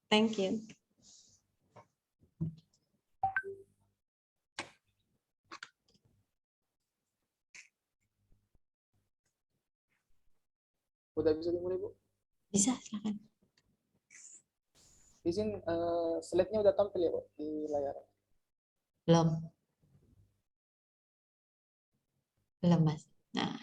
Thank you. Udah bisa dimulai, Bu? Bisa, silakan. Izin, slide-nya udah tampil ya, Bu, di layar? Belum. Belum, Mas. Nah,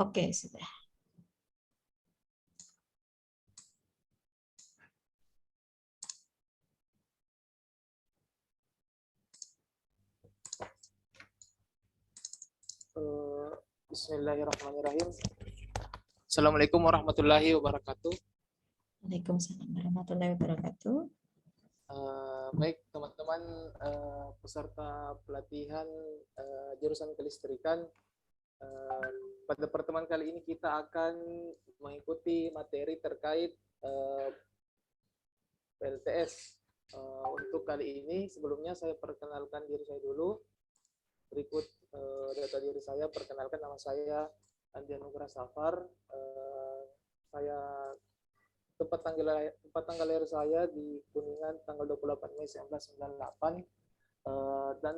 oke, sudah. Bismillahirrahmanirrahim. Assalamualaikum warahmatullahi wabarakatuh. Waalaikumsalam warahmatullahi wabarakatuh. Baik teman-teman peserta pelatihan jurusan kelistrikan, pada pertemuan kali ini kita akan mengikuti materi terkait PLTS. Untuk kali ini sebelumnya saya perkenalkan diri saya dulu. Berikut data diri saya. Perkenalkan, nama saya Andi Anugrah Safar. Saya tempat tanggal lahir saya di Kuningan tanggal 28 Mei 1998 dan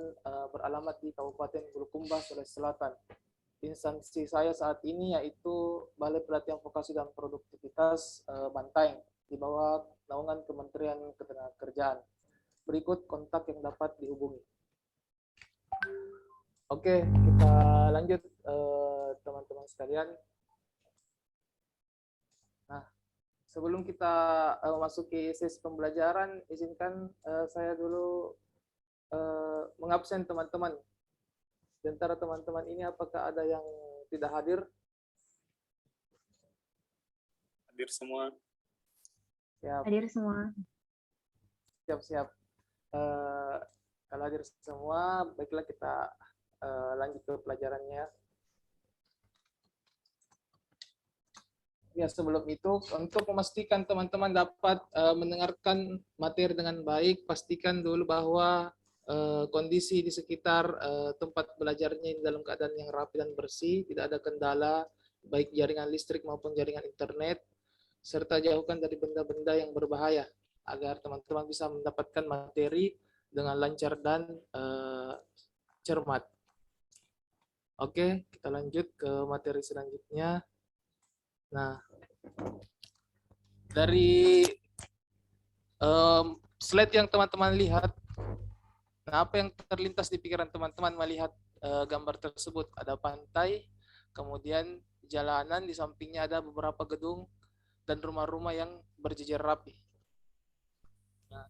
beralamat di Kabupaten Bulukumba, Sulawesi Selatan. Instansi saya saat ini yaitu Balai Pelatihan Vokasi dan Produktivitas Bantaeng di bawah naungan Kementerian Ketenagakerjaan. Berikut kontak yang dapat dihubungi. Oke, kita lanjut teman-teman sekalian. Nah, sebelum kita memasuki sesi pembelajaran, izinkan saya dulu mengabsen teman-teman. Di antara teman-teman ini apakah ada yang tidak hadir? Hadir semua. Siap. Hadir semua. Siap. Kalau hadir semua, baiklah kita lanjut ke pelajarannya. Ya, sebelum itu, untuk memastikan teman-teman dapat mendengarkan materi dengan baik, pastikan dulu bahwa kondisi di sekitar tempat belajarnya dalam keadaan yang rapi dan bersih, tidak ada kendala, baik jaringan listrik maupun jaringan internet, serta jauhkan dari benda-benda yang berbahaya, agar teman-teman bisa mendapatkan materi dengan lancar dan cermat. Oke, kita lanjut ke materi selanjutnya. Nah, dari slide yang teman-teman lihat, nah apa yang terlintas di pikiran teman-teman melihat gambar tersebut? Ada pantai, kemudian jalanan, di sampingnya ada beberapa gedung dan rumah-rumah yang berjejer rapi. Nah,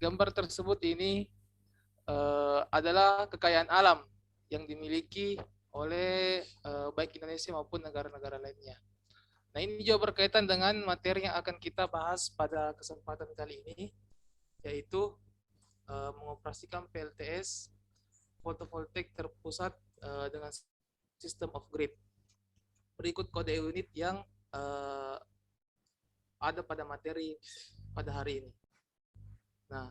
gambar tersebut ini adalah kekayaan alam yang dimiliki oleh baik Indonesia maupun negara-negara lainnya. Nah, ini juga berkaitan dengan materi yang akan kita bahas pada kesempatan kali ini, yaitu mengoperasikan PLTS fotovoltaik terpusat dengan sistem off grid. Berikut kode unit yang ada pada materi pada hari ini. Nah,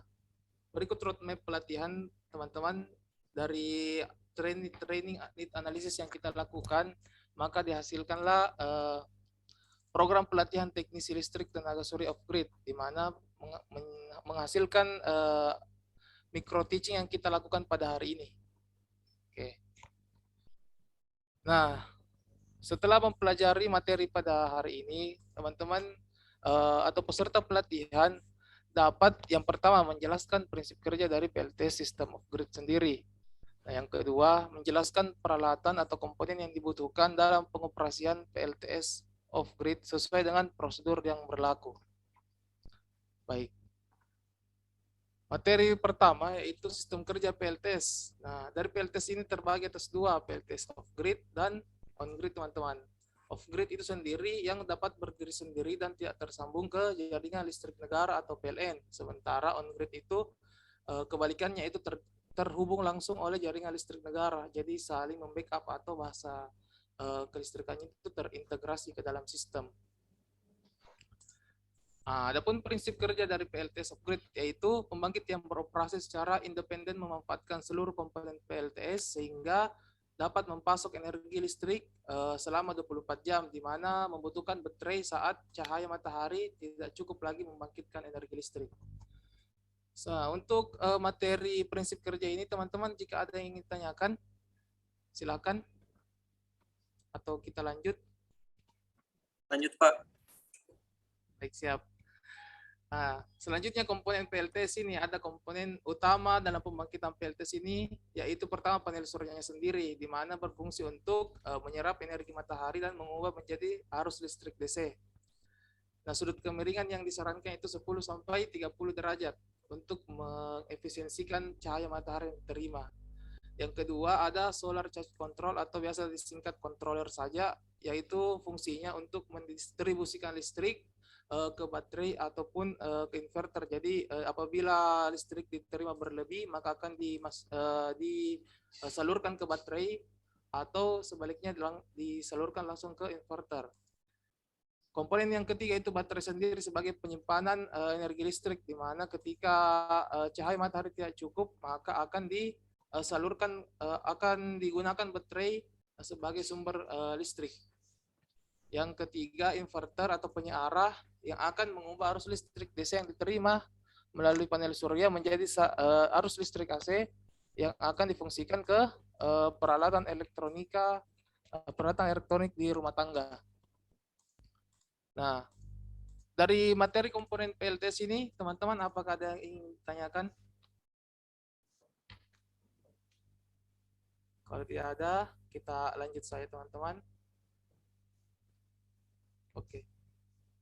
berikut roadmap pelatihan teman-teman. Dari training need analisis yang kita lakukan, maka dihasilkanlah program pelatihan teknisi listrik tenaga surya off grid, di mana menghasilkan micro teaching yang kita lakukan pada hari ini. Oke. Nah, setelah mempelajari materi pada hari ini, teman-teman atau peserta pelatihan dapat yang pertama menjelaskan prinsip kerja dari PLTS System of Grid sendiri. Nah, yang kedua, menjelaskan peralatan atau komponen yang dibutuhkan dalam pengoperasian PLTS of grid sesuai dengan prosedur yang berlaku. Baik. Materi pertama yaitu sistem kerja PLTS. Nah, dari PLTS ini terbagi atas dua, PLTS off grid dan on grid, teman-teman. Off grid itu sendiri yang dapat berdiri sendiri dan tidak tersambung ke jaringan listrik negara atau PLN. Sementara on grid itu kebalikannya, itu terhubung langsung oleh jaringan listrik negara. Jadi saling membackup, atau bahasa kelistrikannya itu terintegrasi ke dalam sistem. Adapun prinsip kerja dari PLTS upgrade yaitu pembangkit yang beroperasi secara independen memanfaatkan seluruh komponen PLTS sehingga dapat mempasok energi listrik selama 24 jam, di mana membutuhkan baterai saat cahaya matahari tidak cukup lagi membangkitkan energi listrik. Untuk materi prinsip kerja ini, teman-teman, jika ada yang ingin tanyakan, silakan. Atau kita lanjut? Lanjut, Pak. Baik, siap. Nah, selanjutnya komponen PLTS ini ada komponen utama dalam pembangkitan PLTS ini, yaitu pertama panel suryanya sendiri, di mana berfungsi untuk menyerap energi matahari dan mengubah menjadi arus listrik DC. Nah, sudut kemiringan yang disarankan itu 10 sampai 30 derajat untuk mengefisiensikan cahaya matahari yang diterima. Yang kedua ada solar charge control atau biasa disingkat controller saja, yaitu fungsinya untuk mendistribusikan listrik ke baterai ataupun ke inverter. Jadi apabila listrik diterima berlebih, maka akan disalurkan ke baterai atau sebaliknya disalurkan langsung ke inverter. Komponen yang ketiga itu baterai sendiri sebagai penyimpanan energi listrik, di mana ketika cahaya matahari tidak cukup, maka akan disalurkan, akan digunakan baterai sebagai sumber listrik. Yang ketiga, inverter atau penyearah yang akan mengubah arus listrik DC yang diterima melalui panel surya menjadi arus listrik AC yang akan difungsikan ke peralatan elektronik di rumah tangga. Nah, dari materi komponen PLTS ini, teman-teman, apakah ada yang ingin tanyakan? Kalau tidak ada, kita lanjut saja, teman-teman. Oke.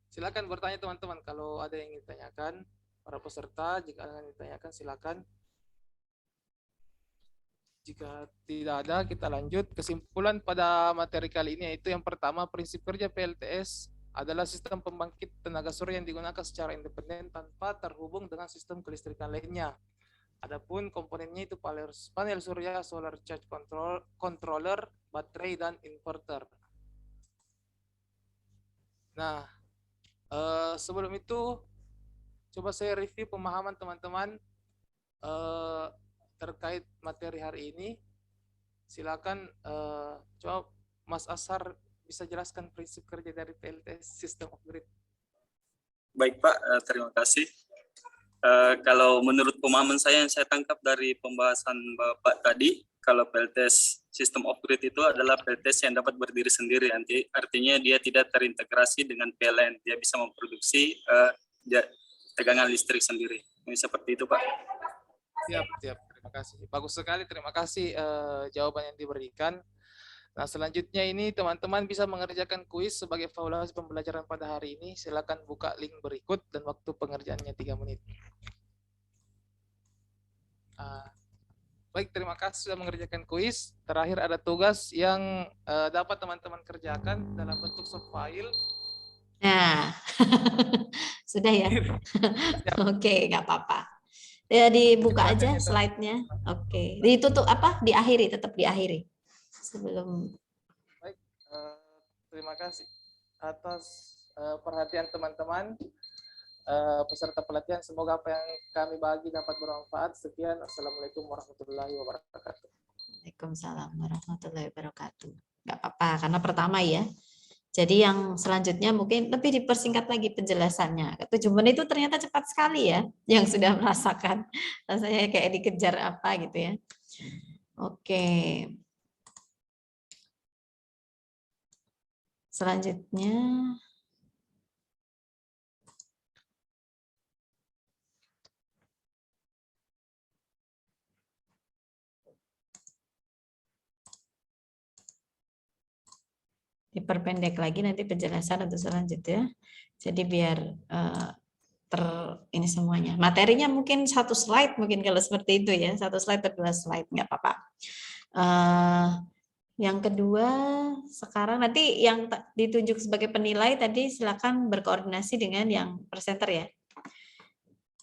Silakan bertanya, teman-teman, kalau ada yang ingin tanyakan. Para peserta, jika ada yang ditanyakan, silakan. Jika tidak ada, kita lanjut. Kesimpulan pada materi kali ini yaitu yang pertama, prinsip kerja PLTS adalah sistem pembangkit tenaga surya yang digunakan secara independen tanpa terhubung dengan sistem kelistrikan lainnya. Adapun komponennya itu panel surya, solar charge controller, baterai, dan inverter. Nah, sebelum itu, coba saya review pemahaman teman-teman terkait materi hari ini. Silakan coba Mas Ashar bisa jelaskan prinsip kerja dari PLTS System of Grid. Baik, Pak. Terima kasih. Kalau menurut pemahaman saya yang saya tangkap dari pembahasan Bapak tadi, kalau PLTS System of Grid itu adalah PLTS yang dapat berdiri sendiri. Artinya dia tidak terintegrasi dengan PLN. Dia bisa memproduksi tegangan listrik sendiri. Ini seperti itu, Pak. Siap. Terima kasih. Bagus sekali. Terima kasih jawaban yang diberikan. Nah, selanjutnya ini teman-teman bisa mengerjakan kuis sebagai evaluasi pembelajaran pada hari ini. Silakan buka link berikut dan waktu pengerjaannya 3 menit. Baik, terima kasih sudah mengerjakan kuis. Terakhir ada tugas yang dapat teman-teman kerjakan dalam bentuk soft file. Nah, sudah ya? Oke, nggak apa-apa. Ya, dibuka aja slide-nya. Oke, ditutup apa? Diakhiri, tetap diakhiri. Sebelum. Baik, terima kasih atas perhatian teman-teman peserta pelatihan. Semoga apa yang kami bagi dapat bermanfaat. Sekian, assalamualaikum warahmatullahi wabarakatuh. Waalaikumsalam warahmatullahi wabarakatuh. Nggak apa-apa, karena pertama ya. Jadi yang selanjutnya mungkin lebih dipersingkat lagi penjelasannya. 7 menit itu ternyata cepat sekali ya, yang sudah merasakan. Rasanya kayak dikejar apa gitu ya. Oke. Selanjutnya. Diperpendek lagi nanti penjelasan untuk selanjutnya. Jadi biar ini semuanya. Materinya mungkin 1 slide mungkin kalau seperti itu ya. 1 slide atau 2 slide, nggak apa-apa. Yang kedua, sekarang nanti yang ditunjuk sebagai penilai tadi silakan berkoordinasi dengan yang presenter ya.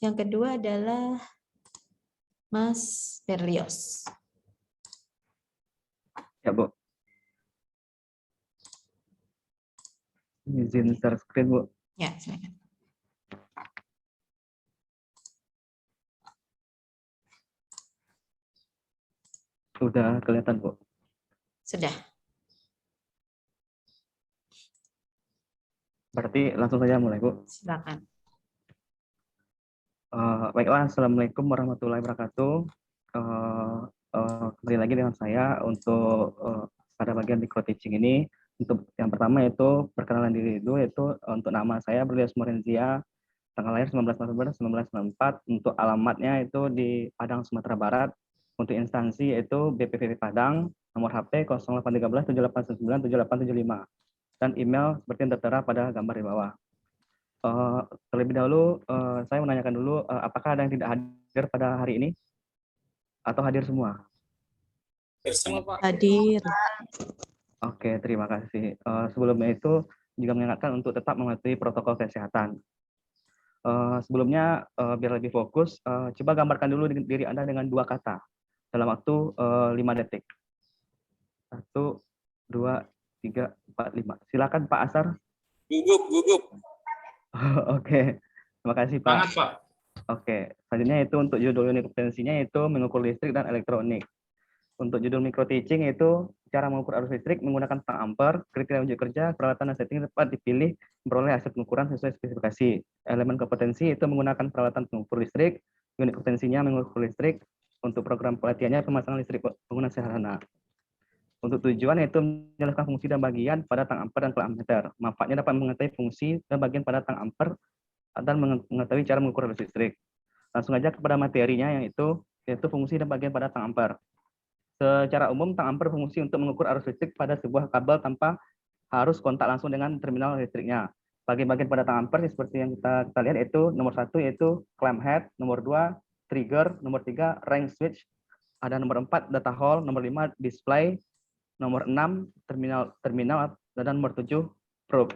Yang kedua adalah Mas Berlios. Ya, Bu. Izin share screen, Bu. Ya, silakan. Udah kelihatan, Bu. Sudah. Berarti langsung saja mulai, Bu. Silakan. Baiklah, Assalamualaikum warahmatullahi wabarakatuh. Kembali lagi dengan saya untuk pada bagian micro teaching ini. Untuk yang pertama itu perkenalan diri dulu, yaitu untuk nama saya Berlios Morenzia, tanggal lahir 19 November 1994, untuk alamatnya itu di Padang, Sumatera Barat. Untuk instansi yaitu BPPP Padang, nomor HP 0813 7899 7875, dan email seperti yang tertera pada gambar di bawah. Terlebih dahulu saya menanyakan dulu, apakah ada yang tidak hadir pada hari ini atau hadir semua? Semua Pak. Hadir. Oke, terima kasih. Sebelumnya itu juga mengingatkan untuk tetap mematuhi protokol kesehatan. Sebelumnya biar lebih fokus, coba gambarkan dulu diri Anda dengan 2 kata dalam waktu 5 detik. 1, 2, 3, 4, 5. Silakan Pak Asar. Gugup. Oke, terima kasih Pak. Semangat Pak. Oke, selanjutnya itu untuk judul unit kompetensinya itu mengukur listrik dan elektronik. Untuk judul micro teaching itu cara mengukur arus listrik menggunakan tang ampere, kriteria unjuk kerja, peralatan dan setting tepat dipilih, memperoleh hasil pengukuran sesuai spesifikasi. Elemen kompetensi itu menggunakan peralatan pengukur listrik, unit kompetensinya mengukur listrik, untuk program pelatihannya pemasangan listrik pengguna sederhana. Untuk tujuan yaitu menjelaskan fungsi dan bagian pada tang ampere dan clamp ammeter. Manfaatnya dapat mengetahui fungsi dan bagian pada tang ampere dan mengetahui cara mengukur arus listrik. Langsung aja kepada materinya yaitu fungsi dan bagian pada tang ampere. Secara umum, tang ampere berfungsi untuk mengukur arus listrik pada sebuah kabel tanpa harus kontak langsung dengan terminal listriknya. Bagian-bagian pada tang ampere seperti yang kita lihat itu nomor 1 yaitu clamp head, nomor 2 trigger, nomor 3 range switch, ada nomor 4 data hole, nomor 5 display, nomor 6 terminal dan nomor 7 probe.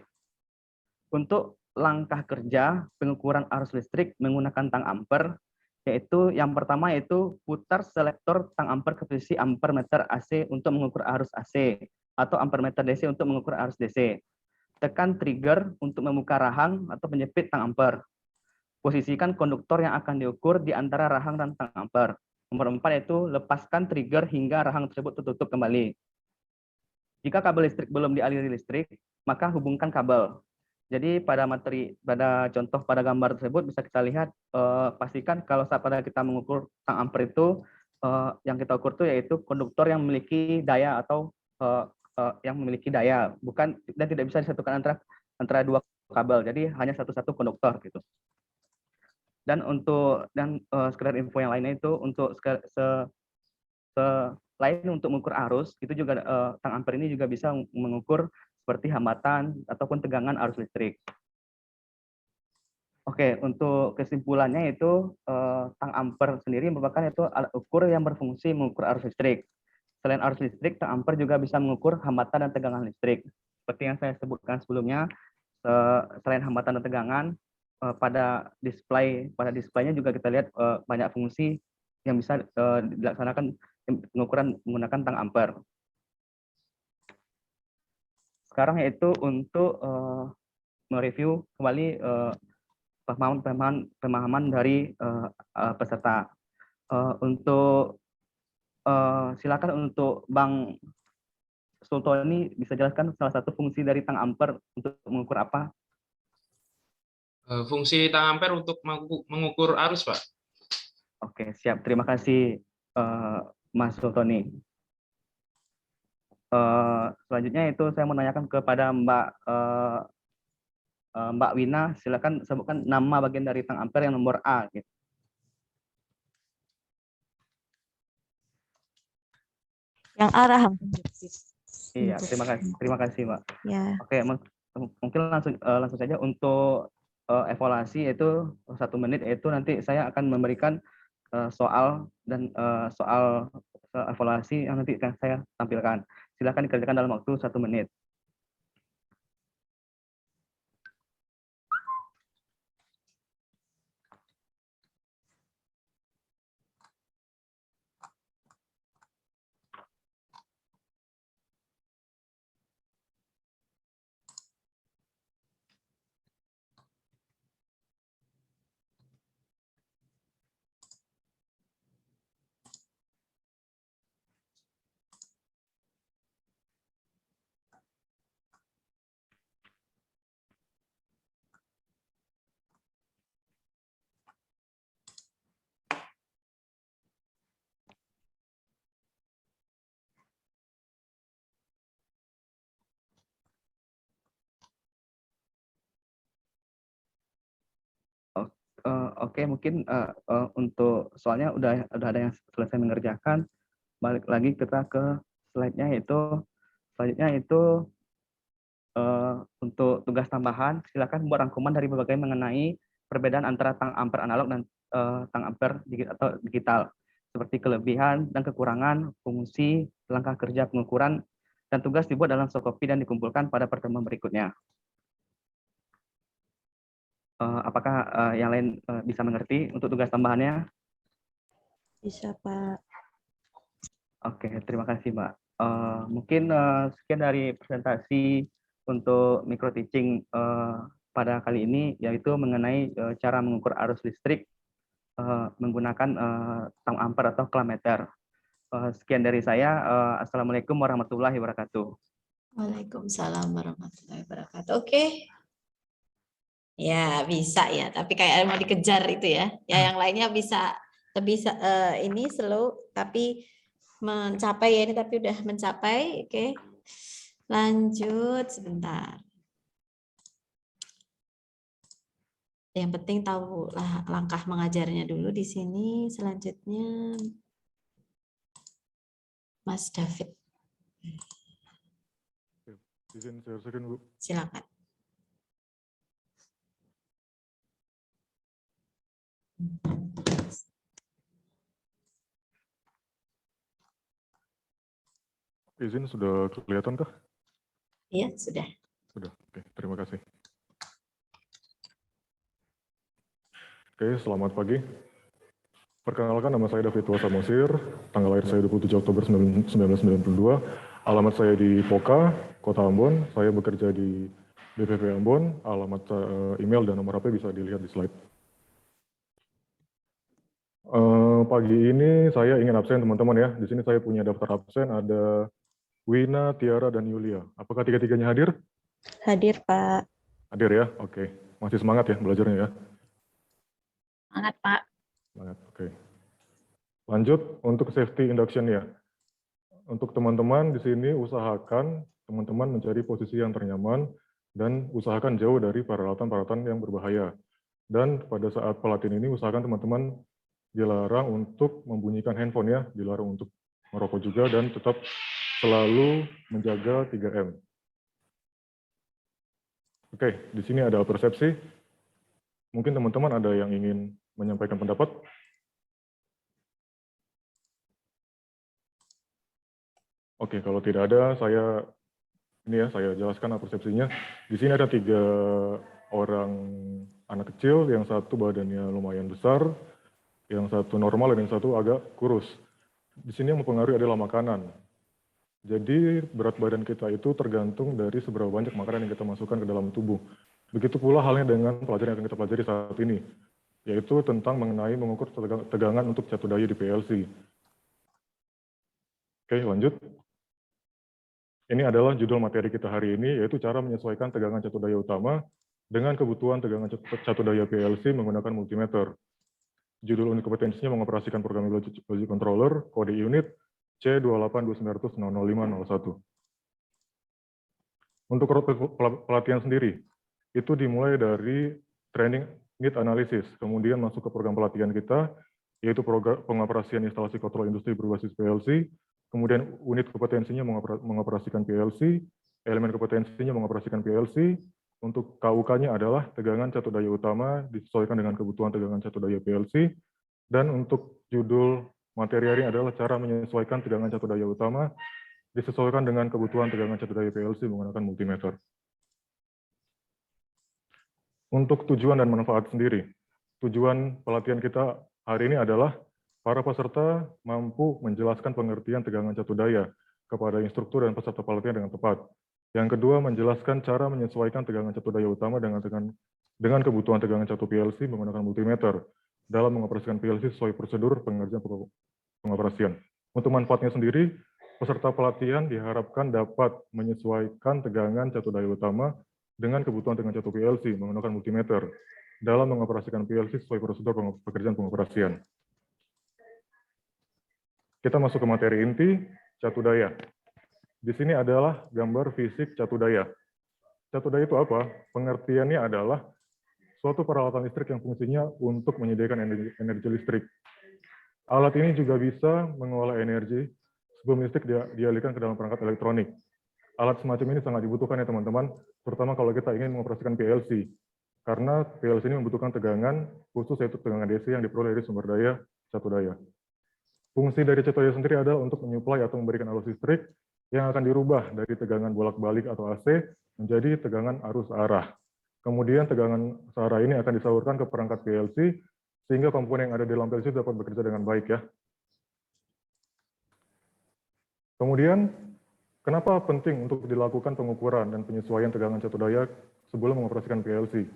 Untuk langkah kerja pengukuran arus listrik menggunakan tang ampere, yaitu yang pertama yaitu putar selektor tang ampere ke posisi ampermeter AC untuk mengukur arus AC atau ampermeter DC untuk mengukur arus DC. Tekan trigger untuk membuka rahang atau menjepit tang ampere. Posisikan konduktor yang akan diukur di antara rahang dan tang ampere. Nomor 4 yaitu lepaskan trigger hingga rahang tersebut tertutup kembali. Jika kabel listrik belum dialiri listrik, maka hubungkan kabel. Jadi pada contoh pada gambar tersebut bisa kita lihat, pastikan kalau saat pada kita mengukur tang ampere itu yang kita ukur itu yaitu konduktor yang memiliki daya atau bukan, dan tidak bisa disatukan antara 2 kabel. Jadi hanya satu konduktor gitu. Dan sekedar info yang lainnya itu untuk selain untuk mengukur arus, itu juga tang ampere ini juga bisa mengukur seperti hambatan ataupun tegangan arus listrik. Oke, untuk kesimpulannya itu tang ampere sendiri merupakan itu alat ukur yang berfungsi mengukur arus listrik. Selain arus listrik, tang ampere juga bisa mengukur hambatan dan tegangan listrik. Seperti yang saya sebutkan sebelumnya, selain hambatan dan tegangan, pada displaynya juga kita lihat banyak fungsi yang bisa dilaksanakan pengukuran menggunakan tang ampere. Sekarang yaitu untuk mereview kembali pemahaman dari peserta. Silakan untuk Bang Sultoni bisa jelaskan salah satu fungsi dari tang ampere untuk mengukur apa? Fungsi tang ampere untuk mengukur arus, Pak. Oke, siap. Terima kasih Mas Sultoni. Selanjutnya itu saya menanyakan kepada Mbak Wina, silakan sebutkan nama bagian dari tang ampere yang nomor A. Gitu. Yang arah. Iya, terima kasih Mbak. Ya. Oke, mungkin langsung saja untuk evaluasi itu 1 menit, yaitu nanti saya akan memberikan soal evaluasi yang nanti akan saya tampilkan. Silakan dikerjakan dalam waktu 1 menit. Oke, mungkin untuk soalnya udah ada yang selesai mengerjakan. Balik lagi kita ke slide-nya, yaitu selanjutnya itu untuk tugas tambahan. Silakan buat rangkuman dari berbagai mengenai perbedaan antara tang ampere analog dan tang ampere digital, seperti kelebihan dan kekurangan, fungsi, langkah kerja pengukuran, dan tugas dibuat dalam soft copy dan dikumpulkan pada pertemuan berikutnya. Apakah yang lain bisa mengerti untuk tugas tambahannya? Bisa, Pak. Oke, terima kasih, Mbak. Mungkin sekian dari presentasi untuk micro teaching pada kali ini, yaitu mengenai cara mengukur arus listrik menggunakan tang ampere atau klameter. Sekian dari saya. Assalamualaikum warahmatullahi wabarakatuh. Waalaikumsalam warahmatullahi wabarakatuh. Oke. Ya, bisa ya, tapi kayak mau dikejar itu ya. Ya, yang lainnya bisa lebih ini slow tapi mencapai ya, ini tapi udah mencapai. Oke. Lanjut sebentar. Yang penting tahu lah langkah mengajarnya dulu di sini. Selanjutnya Mas David. Izin share-kan, Bu. Silakan. Izin sudah kelihatan kah? Iya, sudah. Sudah. Oke, terima kasih. Oke, selamat pagi. Perkenalkan, nama saya David Tuasa Mosir, tanggal lahir saya 27 Oktober 1992, alamat saya di Poka, Kota Ambon, saya bekerja di BPP Ambon, alamat email dan nomor HP bisa dilihat di slide. Pagi ini saya ingin absen teman-teman ya, di sini saya punya daftar absen, ada Wina, Tiara, dan Yulia. Apakah tiga-tiganya hadir? Hadir, Pak. Hadir ya, oke. Masih semangat ya belajarnya ya? Semangat, Pak. Semangat, oke. Lanjut untuk safety induction ya. Untuk teman-teman di sini usahakan teman-teman mencari posisi yang ternyaman dan usahakan jauh dari peralatan-peralatan yang berbahaya. Dan pada saat pelatihan ini usahakan teman-teman dilarang untuk membunyikan handphone ya, dilarang untuk merokok juga dan tetap selalu menjaga 3M. Oke, di sini ada persepsi. Mungkin teman-teman ada yang ingin menyampaikan pendapat? Oke, kalau tidak ada, saya jelaskan persepsinya. Di sini ada 3 orang anak kecil, yang satu badannya lumayan besar, yang satu normal, dan yang satu agak kurus. Di sini yang mempengaruhi adalah makanan. Jadi berat badan kita itu tergantung dari seberapa banyak makanan yang kita masukkan ke dalam tubuh. Begitu pula halnya dengan pelajaran yang akan kita pelajari saat ini, yaitu tentang mengenai mengukur tegangan untuk catu daya di PLC. Oke, lanjut. Ini adalah judul materi kita hari ini, yaitu cara menyesuaikan tegangan catu daya utama dengan kebutuhan tegangan catu daya PLC menggunakan multimeter. Judul unit kompetensinya mengoperasikan program logic controller, kode unit C282900501. Untuk pelatihan sendiri, itu dimulai dari training need analysis, kemudian masuk ke program pelatihan kita, yaitu program pengoperasian instalasi kontrol industri berbasis PLC, kemudian unit kompetensinya mengoperasikan PLC, elemen kompetensinya mengoperasikan PLC, untuk KUK-nya adalah tegangan catu daya utama disesuaikan dengan kebutuhan tegangan catu daya PLC, dan untuk judul materi hari ini adalah cara menyesuaikan tegangan catu daya utama disesuaikan dengan kebutuhan tegangan catu daya PLC menggunakan multimeter. Untuk tujuan dan manfaat sendiri, tujuan pelatihan kita hari ini adalah para peserta mampu menjelaskan pengertian tegangan catu daya kepada instruktur dan peserta pelatihan dengan tepat. Yang kedua, menjelaskan cara menyesuaikan tegangan catu daya utama dengan kebutuhan tegangan catu PLC menggunakan multimeter dalam mengoperasikan PLC sesuai prosedur pengerjaan pengoperasian. Untuk manfaatnya sendiri, peserta pelatihan diharapkan dapat menyesuaikan tegangan catu daya utama dengan kebutuhan tegangan catu PLC menggunakan multimeter dalam mengoperasikan PLC sesuai prosedur pekerjaan pengoperasian. Kita masuk ke materi inti, catu daya. Di sini adalah gambar fisik catu daya. Catu daya itu apa? Pengertiannya adalah suatu peralatan listrik yang fungsinya untuk menyediakan energi listrik. Alat ini juga bisa mengolah energi sebelum listrik dialihkan ke dalam perangkat elektronik. Alat semacam ini sangat dibutuhkan ya teman-teman, terutama kalau kita ingin mengoperasikan PLC. Karena PLC ini membutuhkan tegangan khusus, yaitu tegangan DC yang diperoleh dari sumber daya catu daya. Fungsi dari catu daya sendiri adalah untuk menyuplai atau memberikan arus listrik yang akan dirubah dari tegangan bolak-balik atau AC menjadi tegangan arus arah. Kemudian tegangan searah ini akan disalurkan ke perangkat PLC sehingga komponen yang ada di dalam PLC dapat bekerja dengan baik ya. Kemudian, kenapa penting untuk dilakukan pengukuran dan penyesuaian tegangan catu daya sebelum mengoperasikan PLC?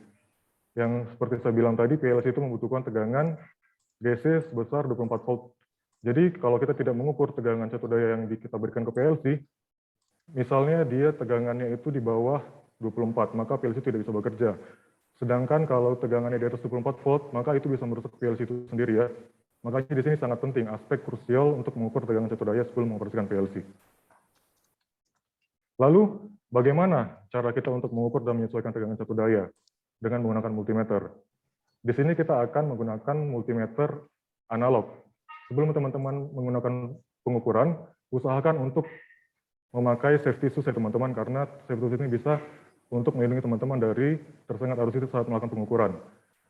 Yang seperti saya bilang tadi, PLC itu membutuhkan tegangan DC sebesar 24 volt. Jadi kalau kita tidak mengukur tegangan catu daya yang kita berikan ke PLC, misalnya dia tegangannya itu di bawah 24, maka PLC tidak bisa bekerja. Sedangkan kalau tegangannya di atas 24 volt, maka itu bisa merusak PLC itu sendiri ya. Makanya di sini sangat penting aspek krusial untuk mengukur tegangan catu daya sebelum mengoperasikan PLC. Lalu, bagaimana cara kita untuk mengukur dan menyesuaikan tegangan catu daya? Dengan menggunakan multimeter. Di sini kita akan menggunakan multimeter analog. Sebelum teman-teman menggunakan pengukuran, usahakan untuk memakai safety shoes ya teman-teman, karena safety shoes ini bisa untuk melindungi teman-teman dari tersengat arus itu saat melakukan pengukuran.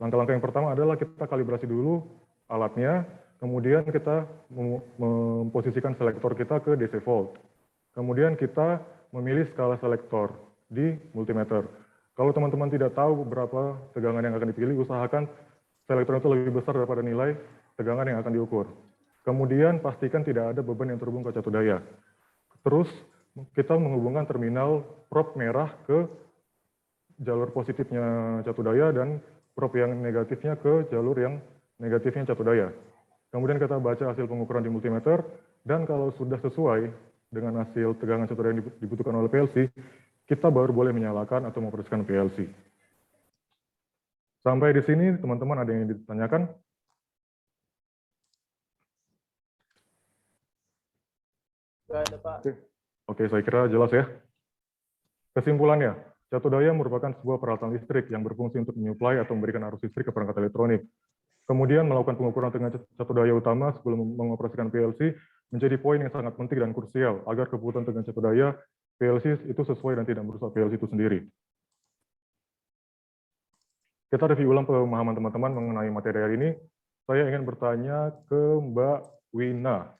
Langkah-langkah yang pertama adalah kita kalibrasi dulu alatnya, kemudian kita memposisikan selektor kita ke DC volt. Kemudian kita memilih skala selektor di multimeter. Kalau teman-teman tidak tahu berapa tegangan yang akan dipilih, usahakan selektor itu lebih besar daripada nilai tegangan yang akan diukur. Kemudian pastikan tidak ada beban yang terhubung ke catu daya. Terus kita menghubungkan terminal probe merah ke jalur positifnya catu daya dan probe yang negatifnya ke jalur yang negatifnya catu daya. Kemudian kita baca hasil pengukuran di multimeter, dan kalau sudah sesuai dengan hasil tegangan catu daya yang dibutuhkan oleh PLC, kita baru boleh menyalakan atau mengoperasikan PLC. Sampai di sini, teman-teman ada yang ditanyakan? Nggak ada, Pak. Oke, saya kira jelas ya. Kesimpulannya, catu daya merupakan sebuah peralatan listrik yang berfungsi untuk menyuplai atau memberikan arus listrik ke perangkat elektronik. Kemudian melakukan pengukuran tegangan catu daya utama sebelum mengoperasikan PLC menjadi poin yang sangat penting dan krusial agar kebutuhan tegangan catu daya PLC itu sesuai dan tidak merusak PLC itu sendiri. Kita review ulang pemahaman teman-teman mengenai materi hari ini. Saya ingin bertanya ke Mbak Wina.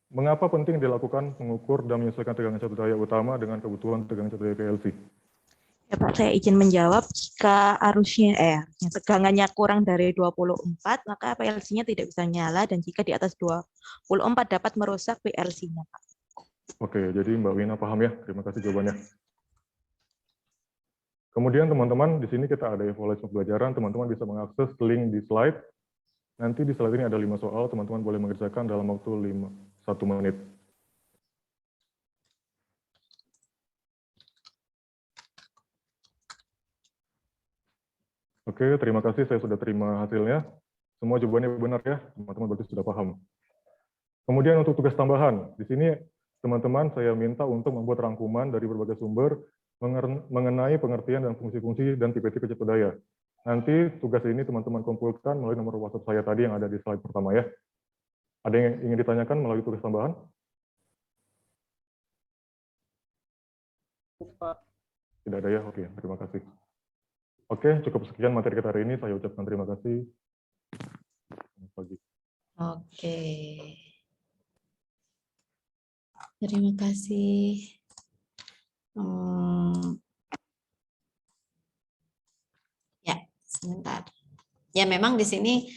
Mengapa penting dilakukan mengukur dan menyesuaikan tegangan catu daya utama dengan kebutuhan tegangan catu daya PLC? Ya Pak, saya izin menjawab. Jika tegangannya kurang dari 24, maka PLC-nya tidak bisa nyala, dan jika di atas 24 dapat merusak PLC-nya, Pak. Oke, jadi Mbak Wina paham ya. Terima kasih jawabannya. Kemudian teman-teman, di sini kita ada evaluasi pembelajaran. Teman-teman bisa mengakses link di slide. Nanti di slide ini ada 5 soal. Teman-teman boleh mengerjakan dalam waktu 1 menit. Oke, terima kasih. Saya sudah terima hasilnya. Semua jawabannya benar ya. Teman-teman berarti sudah paham. Kemudian untuk tugas tambahan, di sini teman-teman saya minta untuk membuat rangkuman dari berbagai sumber mengenai pengertian dan fungsi-fungsi dan tipe-tipe catu daya. Nanti tugas ini teman-teman kumpulkan melalui nomor WhatsApp saya tadi yang ada di slide pertama ya. Ada yang ingin ditanyakan melalui tugas tambahan? Pak. Tidak ada ya? Oke, terima kasih. Oke, cukup sekian materi kita hari ini. Saya ucapkan terima kasih. Selamat pagi. Oke. Terima kasih. Ya, sebentar. Ya, memang di sini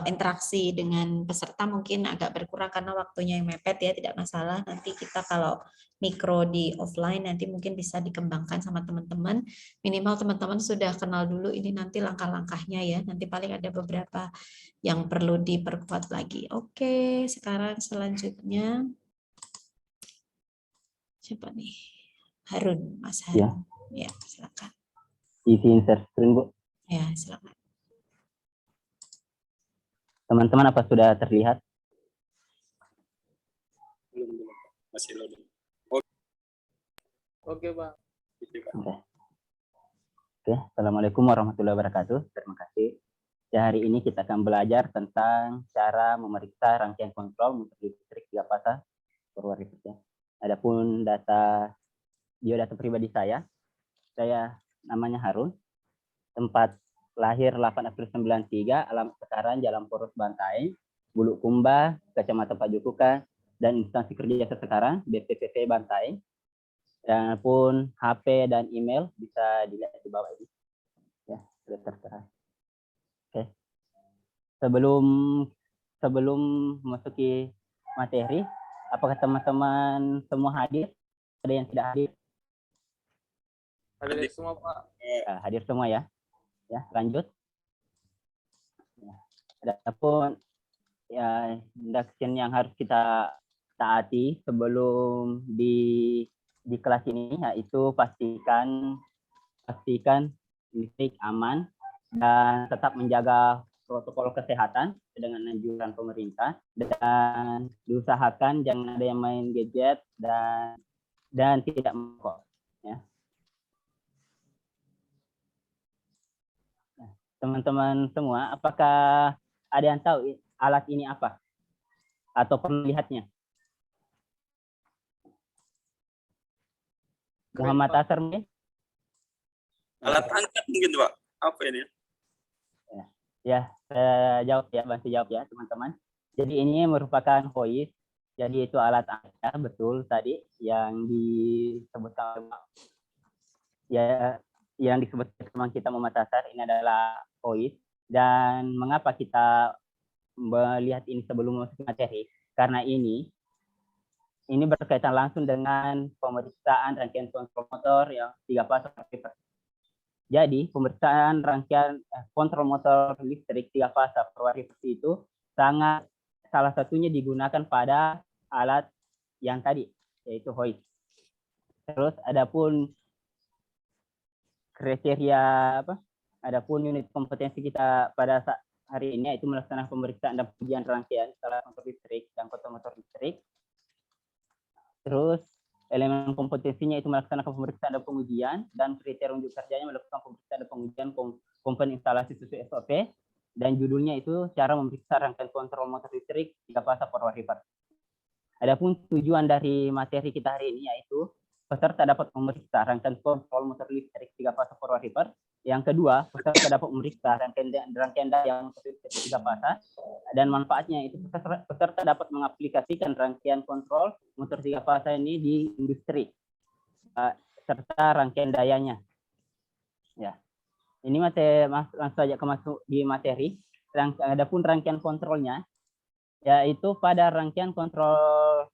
interaksi dengan peserta mungkin agak berkurang karena waktunya yang mepet ya, tidak masalah. Nanti kita kalau mikro di offline nanti mungkin bisa dikembangkan sama teman-teman. Minimal teman-teman sudah kenal dulu ini nanti langkah-langkahnya ya. Nanti paling ada beberapa yang perlu diperkuat lagi. Oke, sekarang selanjutnya siapa nih? Harun, Mas Harun. Ya, silakan. Izin share screen, Bu. Ya, silakan. Teman-teman, apa sudah terlihat? Belum. Masih loading. Oke, Pak. Oke. Oke, Assalamualaikum warahmatullahi wabarakatuh. Terima kasih. Ya, hari ini kita akan belajar tentang cara memeriksa rangkaian kontrol motor listrik 3 fasa forward reverse ya. Adapun biodata pribadi saya namanya Harun, tempat lahir 8 April 93, alamat sekarang Jalan Poros Bantaeng, Bulukumba, Kecamatan Pajukuka, dan instansi kerja sekarang BPPT Bantaeng. Dan pun HP dan email bisa dilihat di bawah ini. Ya, sudah tertera. Oke. Sebelum memasuki materi, apakah teman-teman semua hadir? Ada yang tidak hadir? Hadir semua, Pak. Hadir semua ya. Ya, lanjut. Ya. Adapun ya induction yang harus kita taati sebelum di kelas ini, yaitu pastikan listrik aman dan tetap menjaga protokol kesehatan dengan anjuran pemerintah, dan diusahakan jangan ada yang main gadget dan tidak merokok ya. Teman-teman semua, apakah ada yang tahu alat ini apa atau perlu lihatnya? Muhammad Asar mungkin? Alat angkat mungkin, Pak. Apa ini? Ya, saya jawab ya, bantu jawab ya teman-teman. Jadi ini merupakan hoist. Jadi itu alat angkat, betul tadi yang disebutkan ya, yang disebut teman kita Muhammad Asar, ini adalah hoist. Dan mengapa kita melihat ini sebelum masuk materi? Karena ini berkaitan langsung dengan pemeriksaan rangkaian kontrol motor yang 3 fasa reverse. Jadi pemeriksaan rangkaian kontrol motor listrik 3 fasa forward reverse itu salah satunya digunakan pada alat yang tadi, yaitu hoist. Terus adapun unit kompetensi kita pada hari ini yaitu melaksanakan pemeriksaan dan pengujian rangkaian installasi motor listrik dan kontrol motor listrik. Terus elemen kompetensinya itu melaksanakan pemeriksaan dan pengujian, dan kriteria unjuk kerjanya melakukan pemeriksaan dan pengujian komponen instalasi sesuai SOP, dan judulnya itu cara memeriksa rangkaian kontrol motor listrik 3 fasa forward reverse. Adapun tujuan dari materi kita hari ini yaitu peserta dapat memeriksa rangkaian kontrol motor listrik 3 fasa forward reverse. Yang kedua, peserta dapat memeriksa rangkaian daya motor listrik 3 fasa, dan manfaatnya itu peserta dapat mengaplikasikan rangkaian kontrol motor 3 fasa ini di industri serta rangkaian dayanya. Ya, ini langsung saja masuk di materi. Adapun rangkaian kontrolnya, yaitu pada rangkaian kontrol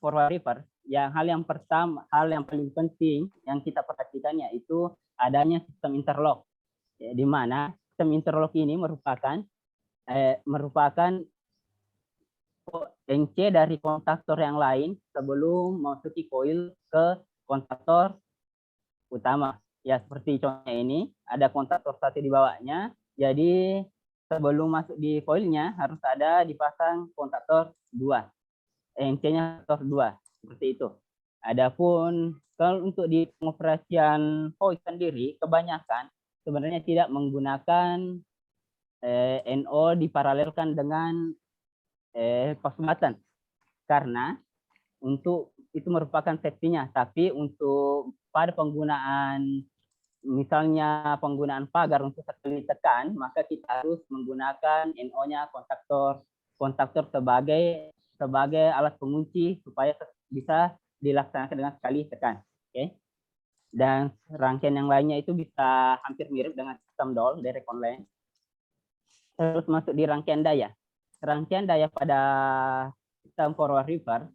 forward reverse, hal yang paling penting yang kita perhatikan yaitu adanya sistem interlock, di mana sistem interlock ini merupakan NC dari kontaktor yang lain sebelum masuki koil ke kontaktor utama. Ya, seperti contohnya ini, ada kontaktor 1 di bawahnya. Jadi sebelum masuk di koilnya harus ada dipasang kontaktor 2. NC-nya kontaktor 2, seperti itu. Adapun kalau untuk di pengoperasian hoist sendiri, kebanyakan sebenarnya tidak menggunakan NO diparalelkan dengan pasumatan, karena untuk itu merupakan safety-nya. Tapi untuk pada penggunaan, misalnya penggunaan pagar untuk sekali tekan, maka kita harus menggunakan NO-nya kontaktor sebagai alat pengunci supaya bisa dilaksanakan dengan sekali tekan. Oke. Dan rangkaian yang lainnya itu bisa hampir mirip dengan sistem DOL, direct online. Terus masuk di rangkaian daya. Rangkaian daya pada sistem forward reverse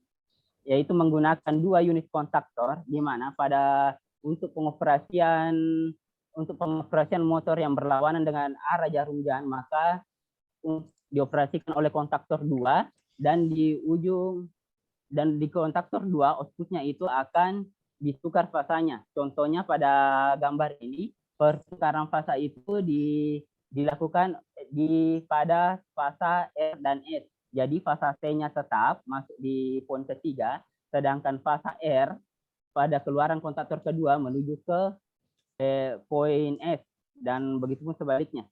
yaitu menggunakan 2 unit kontaktor, di mana untuk pengoperasian motor yang berlawanan dengan arah jarum jam, maka dioperasikan oleh kontaktor 2, dan di kontaktor 2 outputnya itu akan ditukar fasanya. Contohnya pada gambar ini, pertukaran fasa itu dilakukan pada fasa R dan S. Jadi fasa C-nya tetap masuk di poin ketiga, sedangkan fasa R pada keluaran kontaktor kedua menuju ke poin S, dan begitu pun sebaliknya.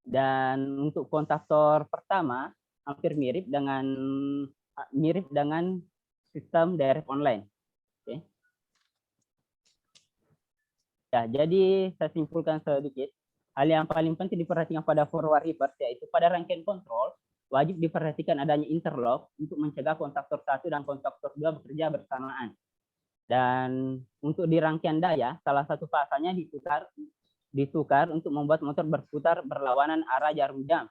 Dan untuk kontaktor pertama hampir mirip dengan sistem direct online. Oke. Ya, jadi saya simpulkan sedikit. Hal yang paling penting diperhatikan pada forward reverse yaitu pada rangkaian kontrol wajib diperhatikan adanya interlock untuk mencegah kontaktor 1 dan kontaktor 2 bekerja bersamaan. Dan untuk di rangkaian daya, salah satu fasanya ditukar untuk membuat motor berputar berlawanan arah jarum jam.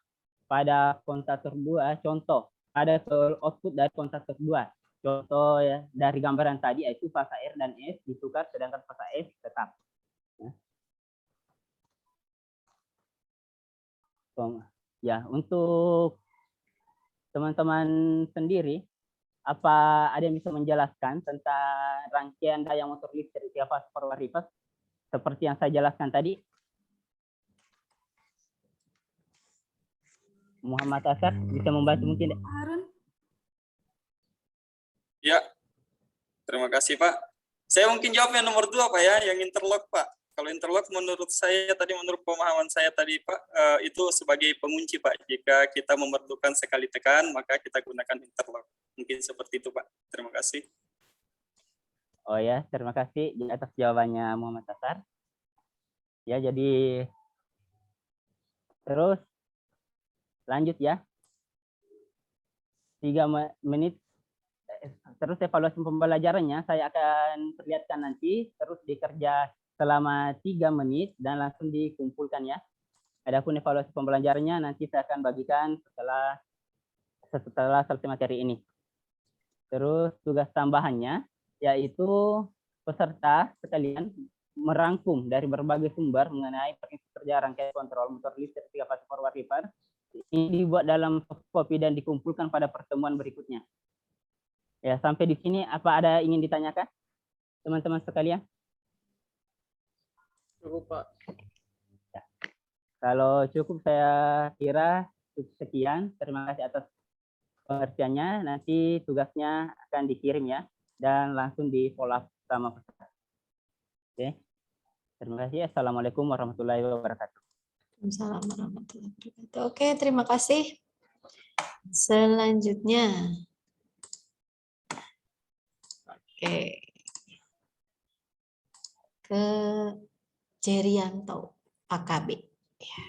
Pada kontaktor 2, contoh, ada output dari kontaktor 2. Contoh ya, dari gambaran tadi yaitu fasa R dan S ditukar sedangkan fasa S tetap. Ya, untuk teman-teman sendiri, apa ada yang bisa menjelaskan tentang rangkaian daya motor listrik 3 fase forward reverse seperti yang saya jelaskan tadi? Muhammad Asad bisa membantu mungkin? Ya, terima kasih Pak. Saya mungkin jawab yang nomor 2 Pak ya, yang interlock Pak. Kalau interlock menurut saya tadi, menurut pemahaman saya tadi Pak, itu sebagai pengunci Pak. Jika kita memerlukan sekali tekan, maka kita gunakan interlock. Mungkin seperti itu Pak. Terima kasih. Oh ya, terima kasih atas jawabannya Muhammad Asad. Ya, jadi terus lanjut ya. 3 menit. Terus evaluasi pembelajarannya saya akan perlihatkan nanti, terus dikerja selama 3 menit dan langsung dikumpulkan ya. Adapun evaluasi pembelajarannya nanti saya akan bagikan setelah selesai materi ini. Terus tugas tambahannya yaitu peserta sekalian merangkum dari berbagai sumber mengenai prinsip kerja rangkaian kontrol motor listrik 3 fase forward reverse. Ini dibuat dalam copy dan dikumpulkan pada pertemuan berikutnya. Ya, sampai di sini apa ada ingin ditanyakan teman-teman sekalian? Cukup Pak. Ya. Kalau cukup saya kira cukup sekian. Terima kasih atas pengertiannya. Nanti tugasnya akan dikirim ya dan langsung di follow up sama peserta. Oke. Terima kasih. Assalamualaikum warahmatullahi wabarakatuh. Waalaikumsalam warahmatullahi wabarakatuh. Oke, terima kasih. Selanjutnya. Oke. Ke Jerianto, AKB. Ya.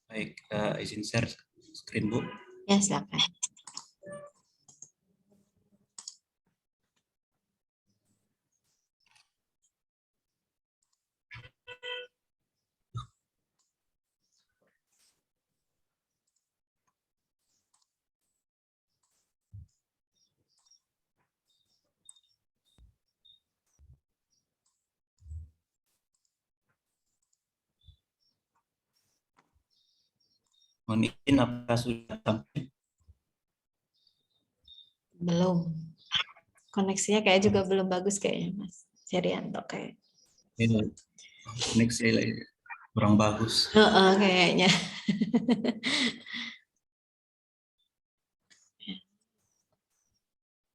Baik, izin share screen Bu. Ya, silakan. Mohon izin, apakah sudah tampil? Belum. Koneksinya kayak juga belum bagus kayaknya, Mas Jerianto kayak. Koneksi kurang bagus. Kayaknya.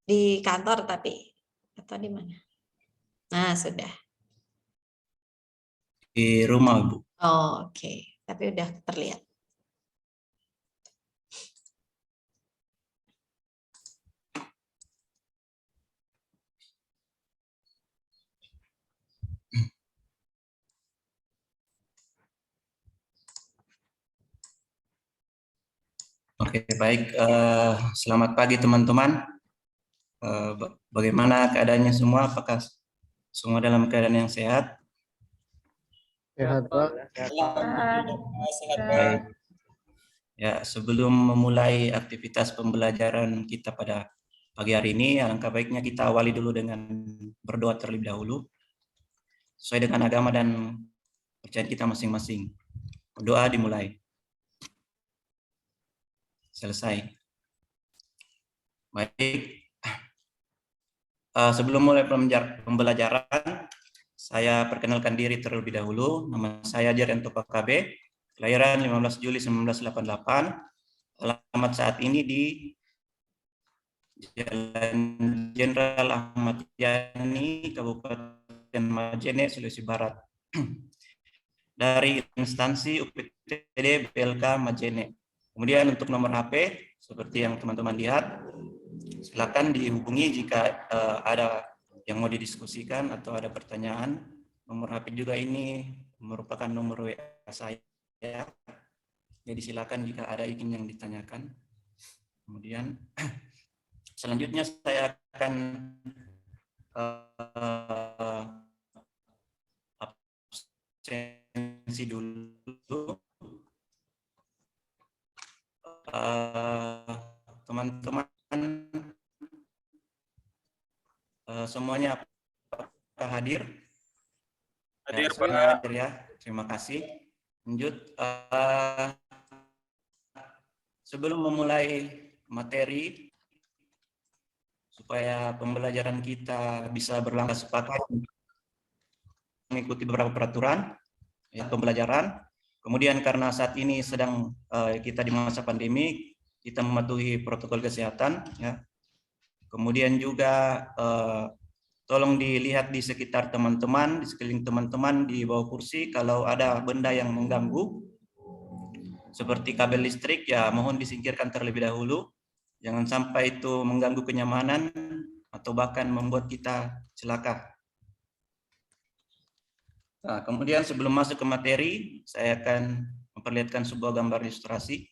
Di kantor tapi atau di mana? Nah, sudah. Di rumah, Bu. Oh, oke. Tapi udah terlihat. Oke, baik. Selamat pagi teman-teman. Bagaimana keadaannya semua? Apakah semua dalam keadaan yang sehat? Sehat Pak. Sehat Pak. Baik. Ya, sebelum memulai aktivitas pembelajaran kita pada pagi hari ini, alangkah baiknya kita awali dulu dengan berdoa terlebih dahulu, sesuai dengan agama dan percayaan kita masing-masing. Doa dimulai. Selesai. Baik. Sebelum mulai pembelajaran, saya perkenalkan diri terlebih dahulu. Nama saya Jerianto AKB, kelahiran 15 Juli 1988, alamat saat ini di Jalan Jenderal Ahmad Yani, Kabupaten Majene, Sulawesi Barat. Dari instansi UPTD BLK Majene. Kemudian untuk nomor HP, seperti yang teman-teman lihat, silakan dihubungi jika ada yang mau didiskusikan atau ada pertanyaan. Nomor HP juga ini merupakan nomor WA saya. Jadi silakan jika ada yang ditanyakan. Kemudian selanjutnya saya akan absensi dulu. Teman-teman semuanya apakah hadir? Hadir, Ya, Pak. hadir ya. Terima kasih. Lanjut. Sebelum memulai materi, supaya pembelajaran kita bisa berlangsung sepakat mengikuti beberapa peraturan ya, pembelajaran. Kemudian karena saat ini sedang kita di masa pandemi, kita mematuhi protokol kesehatan. Ya. Kemudian juga tolong dilihat di sekitar teman-teman, di sekeliling teman-teman, di bawah kursi, kalau ada benda yang mengganggu, seperti kabel listrik, ya mohon disingkirkan terlebih dahulu. Jangan sampai itu mengganggu kenyamanan atau bahkan membuat kita celaka. Nah, kemudian sebelum masuk ke materi, saya akan memperlihatkan sebuah gambar ilustrasi.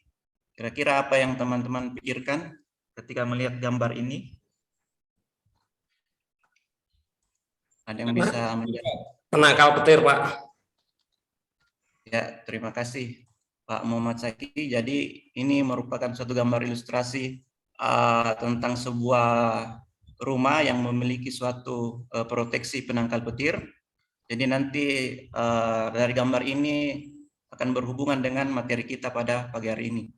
Kira-kira apa yang teman-teman pikirkan ketika melihat gambar ini? Ada yang bisa melihat? Penangkal petir, Pak. Ya, terima kasih Pak Muhammad Saki. Jadi ini merupakan suatu gambar ilustrasi tentang sebuah rumah yang memiliki suatu proteksi penangkal petir. Jadi nanti dari gambar ini akan berhubungan dengan materi kita pada pagi hari ini.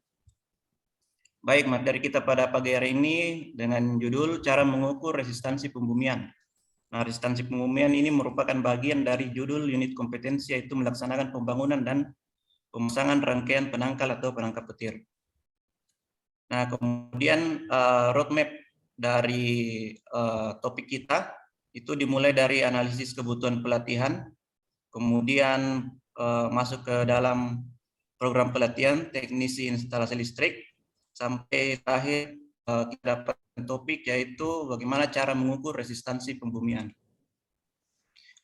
Baik, materi kita pada pagi hari ini dengan judul cara mengukur resistansi pembumian. Nah, resistansi pembumian ini merupakan bagian dari judul unit kompetensi, yaitu melaksanakan pembangunan dan pemasangan rangkaian penangkal atau penangkap petir. Nah, kemudian roadmap dari topik kita itu dimulai dari analisis kebutuhan pelatihan, kemudian masuk ke dalam program pelatihan teknisi instalasi listrik, sampai terakhir kita dapat topik yaitu bagaimana cara mengukur resistansi pembumian.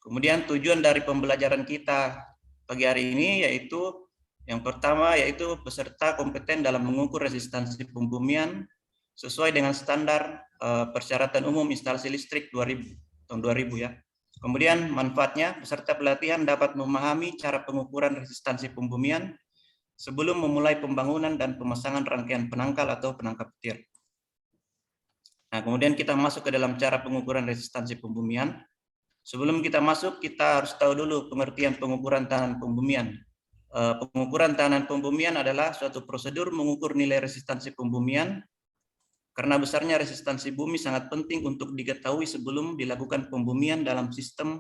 Kemudian tujuan dari pembelajaran kita pagi hari ini yaitu yang pertama yaitu peserta kompeten dalam mengukur resistansi pembumian sesuai dengan standar persyaratan umum instalasi listrik tahun 2000 ya. Kemudian manfaatnya peserta pelatihan dapat memahami cara pengukuran resistansi pembumian sebelum memulai pembangunan dan pemasangan rangkaian penangkal atau penangkap petir. Nah, kemudian kita masuk ke dalam cara pengukuran resistansi pembumian. Sebelum kita masuk, kita harus tahu dulu pengertian pengukuran tahanan pembumian. Pengukuran tahanan pembumian adalah suatu prosedur mengukur nilai resistansi pembumian karena besarnya resistansi bumi sangat penting untuk diketahui sebelum dilakukan pembumian dalam sistem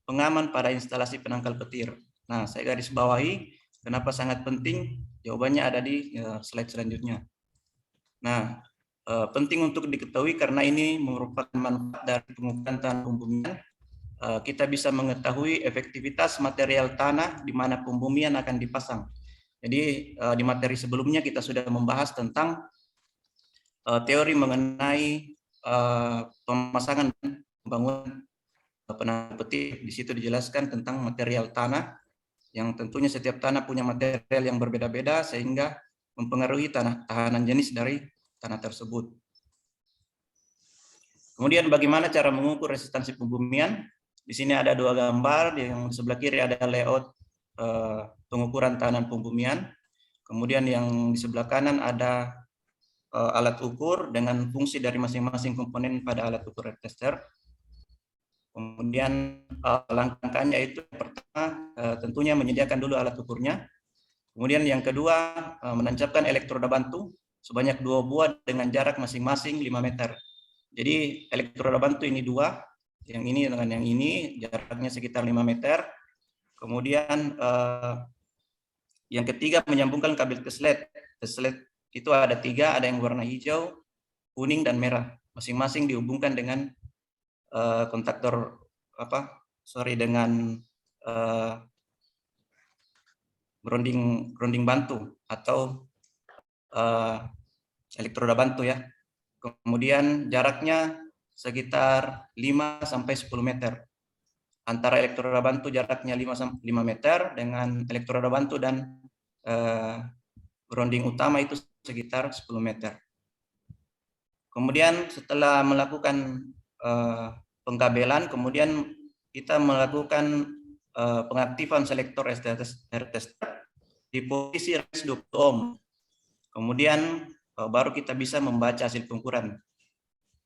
pengaman pada instalasi penangkal petir. Nah, saya garis bawahi kenapa sangat penting, jawabannya ada di slide selanjutnya. Nah, penting untuk diketahui karena ini merupakan manfaat dari pengukuran tahanan pembumian. Kita bisa mengetahui efektivitas material tanah di mana pembumian akan dipasang. Jadi di materi sebelumnya kita sudah membahas tentang teori mengenai pemasangan dan pembangunan penangkal petir. Di situ dijelaskan tentang material tanah yang tentunya setiap tanah punya material yang berbeda-beda sehingga mempengaruhi tahanan jenis dari tanah tersebut. Kemudian bagaimana cara mengukur resistansi pembumian? Di sini ada dua gambar, yang sebelah kiri ada layout pengukuran tahanan pembumian. Kemudian yang di sebelah kanan ada alat ukur dengan fungsi dari masing-masing komponen pada alat ukur tester. Kemudian langkah-langkahnya itu pertama tentunya menyediakan dulu alat ukurnya. Kemudian yang kedua menancapkan elektroda bantu sebanyak 2 buah dengan jarak masing-masing 5 meter. Jadi elektroda bantu ini 2, yang ini dengan yang ini jaraknya sekitar 5 meter. Kemudian yang ketiga menyambungkan kabel teslet. Teslet itu ada 3, ada yang warna hijau, kuning dan merah, masing-masing dihubungkan dengan kontaktor dengan grounding bantu atau elektroda bantu ya. Kemudian jaraknya sekitar 5 sampai 10 meter. Antara elektroda bantu jaraknya 5 meter dengan elektroda bantu dan grounding utama itu sekitar 10 meter. Kemudian setelah melakukan pengkabelan, kemudian kita melakukan pengaktifan selektor R tester di posisi res 20 ohm. Kemudian baru kita bisa membaca hasil pengukuran.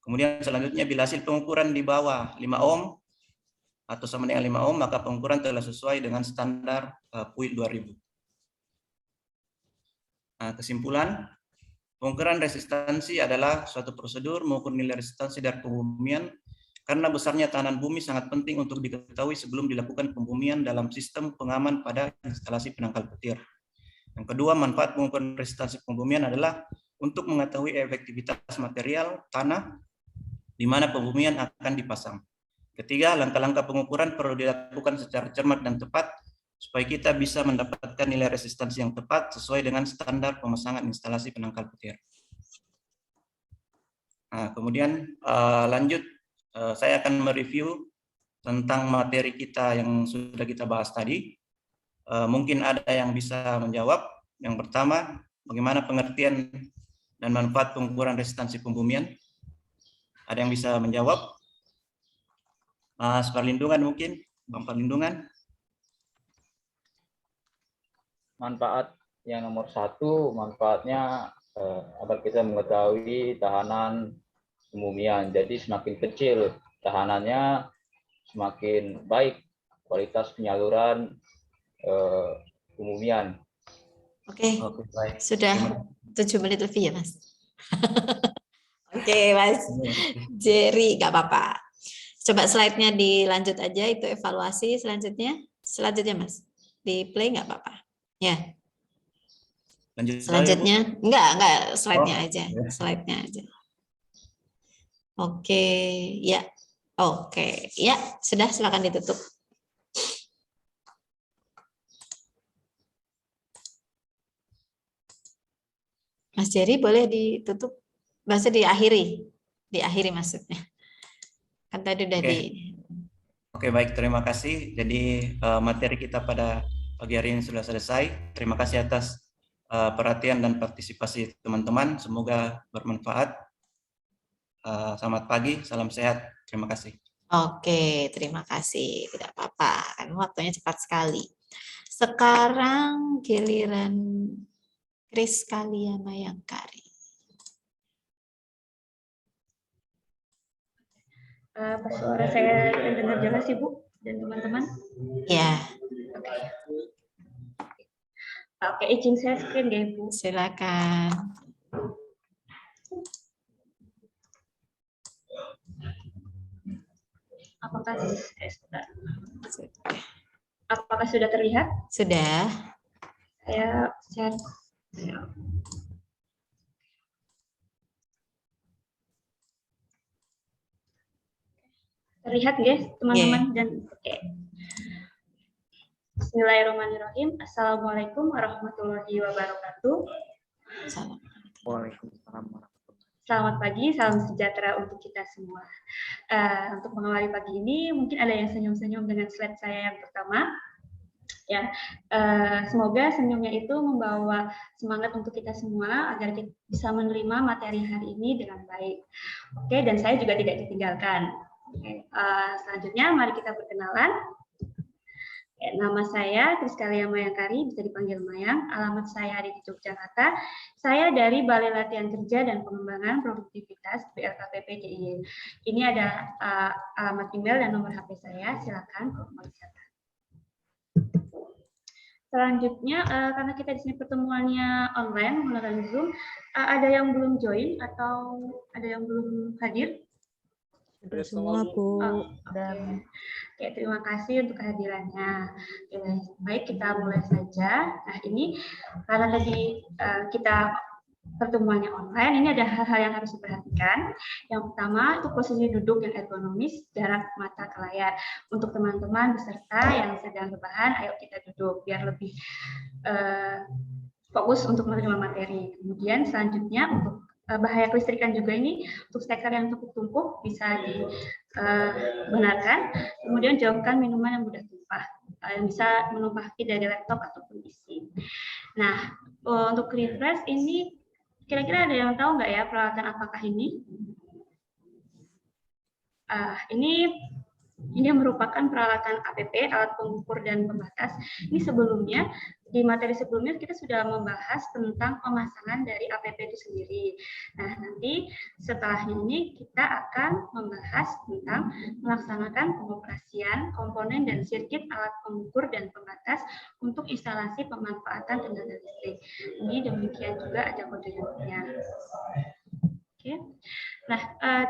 Kemudian selanjutnya bila hasil pengukuran di bawah 5 ohm atau sama dengan 5 ohm, maka pengukuran telah sesuai dengan standar PUI 2000. Nah, kesimpulan, pengukuran resistansi adalah suatu prosedur mengukur nilai resistansi dari pembumian karena besarnya tahanan bumi sangat penting untuk diketahui sebelum dilakukan pembumian dalam sistem pengaman pada instalasi penangkal petir. Yang kedua, manfaat pengukuran resistansi pembumian adalah untuk mengetahui efektivitas material tanah di mana pembumian akan dipasang. Ketiga, langkah-langkah pengukuran perlu dilakukan secara cermat dan tepat supaya kita bisa mendapatkan nilai resistansi yang tepat sesuai dengan standar pemasangan instalasi penangkal petir. Nah, kemudian lanjut, saya akan mereview tentang materi kita yang sudah kita bahas tadi. Mungkin ada yang bisa menjawab. Yang pertama, bagaimana pengertian dan manfaat pengukuran resistansi pembumian? Ada yang bisa menjawab? Mas Perlindungan mungkin, Bang Perlindungan. Manfaat yang nomor 1, manfaatnya agar kita mengetahui tahanan pembumian. Jadi semakin kecil tahanannya, semakin baik kualitas penyaluran pembumian. Oke, baik. Sudah 7 menit lebih ya, Mas. Oke, Mas Jerry, nggak apa-apa. Coba slide-nya dilanjut aja, itu evaluasi selanjutnya. Selanjutnya, Mas. Di play nggak apa-apa. Ya. Lanjut Selanjutnya, enggak, slide-nya Oh, aja. ya. Slide-nya aja. Oke, ya. Oke, ya, sudah, silakan ditutup. Mas Jerry boleh ditutup, maksudnya diakhiri maksudnya. Kan tadi udah Oke. Oke, baik, terima kasih. Jadi materi kita pada pagi hari ini sudah selesai. Terima kasih atas perhatian dan partisipasi teman-teman. Semoga bermanfaat. Selamat pagi, salam sehat. Terima kasih. Oke, terima kasih. Tidak apa-apa, kan waktunya cepat sekali. Sekarang giliran Kris Kalia Mayangkari. Apa suara saya terdengar jelas, Ibu dan teman-teman? Ya. Oke, izin saya screen ya, Ibu. Silakan. Apakah sudah terlihat? Sudah. Saya share. Terlihat guys, teman-teman dan oke. Bismillahirrahmanirrahim. Assalamualaikum warahmatullahi wabarakatuh. Waalaikumsalam. Selamat pagi, salam sejahtera untuk kita semua. Untuk mengawali pagi ini, mungkin ada yang senyum-senyum dengan slide saya yang pertama. Ya, semoga senyumnya itu membawa semangat untuk kita semua agar kita bisa menerima materi hari ini dengan baik. Oke, dan saya juga tidak ditinggalkan. Oke, selanjutnya mari kita perkenalan. Nama saya Kris Kalia Mayangkari, bisa dipanggil Mayang. Alamat saya ada di Yogyakarta. Saya dari Balai Latihan Kerja dan Pengembangan Produktivitas BLKPP DIY. Ini ada alamat email dan nomor HP saya. Silakan kalau mau dicatat. Selanjutnya, karena kita di sini pertemuannya online menggunakan Zoom, ada yang belum join atau ada yang belum hadir? Sudah semua, Bu. Dan oke, terima kasih untuk kehadirannya. Baik, kita mulai saja. Nah, ini karena tadi kita pertemuannya online, ini ada hal-hal yang harus diperhatikan. Yang pertama, itu posisi duduk yang ergonomis, jarak mata ke layar. Untuk teman-teman peserta yang sedang rebahan, ayo kita duduk biar lebih fokus untuk menerima materi. Kemudian selanjutnya untuk bahaya kelistrikan juga ini, untuk steker yang tumpuk-tumpuk bisa dibenarkan. Kemudian jauhkan minuman yang mudah tumpah, yang bisa menumpahki dari laptop ataupun PC. Nah, untuk refresh ini kira-kira ada yang tahu nggak ya peralatan apakah ini? Ini merupakan peralatan APP, alat pengukur dan pembatas. Ini sebelumnya, di materi sebelumnya kita sudah membahas tentang pemasangan dari APP itu sendiri. Nah, nanti setelahnya ini kita akan membahas tentang melaksanakan pengoperasian komponen dan sirkuit alat pengukur dan pembatas untuk instalasi pemanfaatan tenaga listrik. Ini demikian juga ada kode-kodenya. Oke. Nah,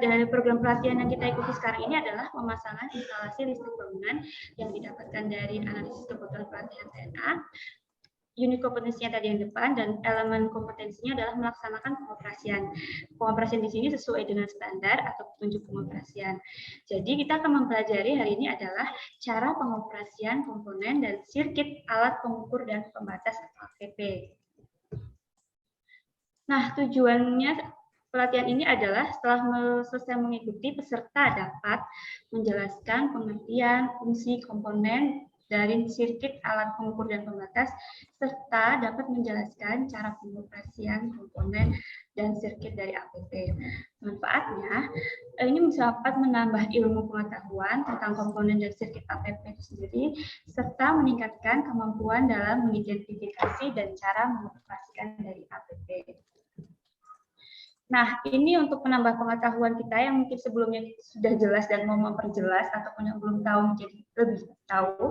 dari program pelatihan yang kita ikuti sekarang ini adalah pemasangan instalasi listrik bangunan yang didapatkan dari analisis kebutuhan pelatihan TNA. Unit kompetensinya tadi yang depan, dan elemen kompetensinya adalah melaksanakan pengoperasian. Pengoperasian di sini sesuai dengan standar atau petunjuk pengoperasian. Jadi kita akan mempelajari hari ini adalah cara pengoperasian komponen dan sirkuit alat pengukur dan pembatas atau APP. Nah, tujuannya pelatihan ini adalah setelah selesai mengikuti, peserta dapat menjelaskan pengertian fungsi komponen dari sirkuit alat pengukur dan pembatas, serta dapat menjelaskan cara pengoperasian komponen dan sirkuit dari APP. Manfaatnya, ini dapat menambah ilmu pengetahuan tentang komponen dan sirkuit APP itu sendiri, serta meningkatkan kemampuan dalam mengidentifikasi dan cara mengoperasikan dari APP. Nah, ini untuk menambah pengetahuan kita yang mungkin sebelumnya sudah jelas dan mau memperjelas, ataupun yang belum tahu menjadi lebih tahu.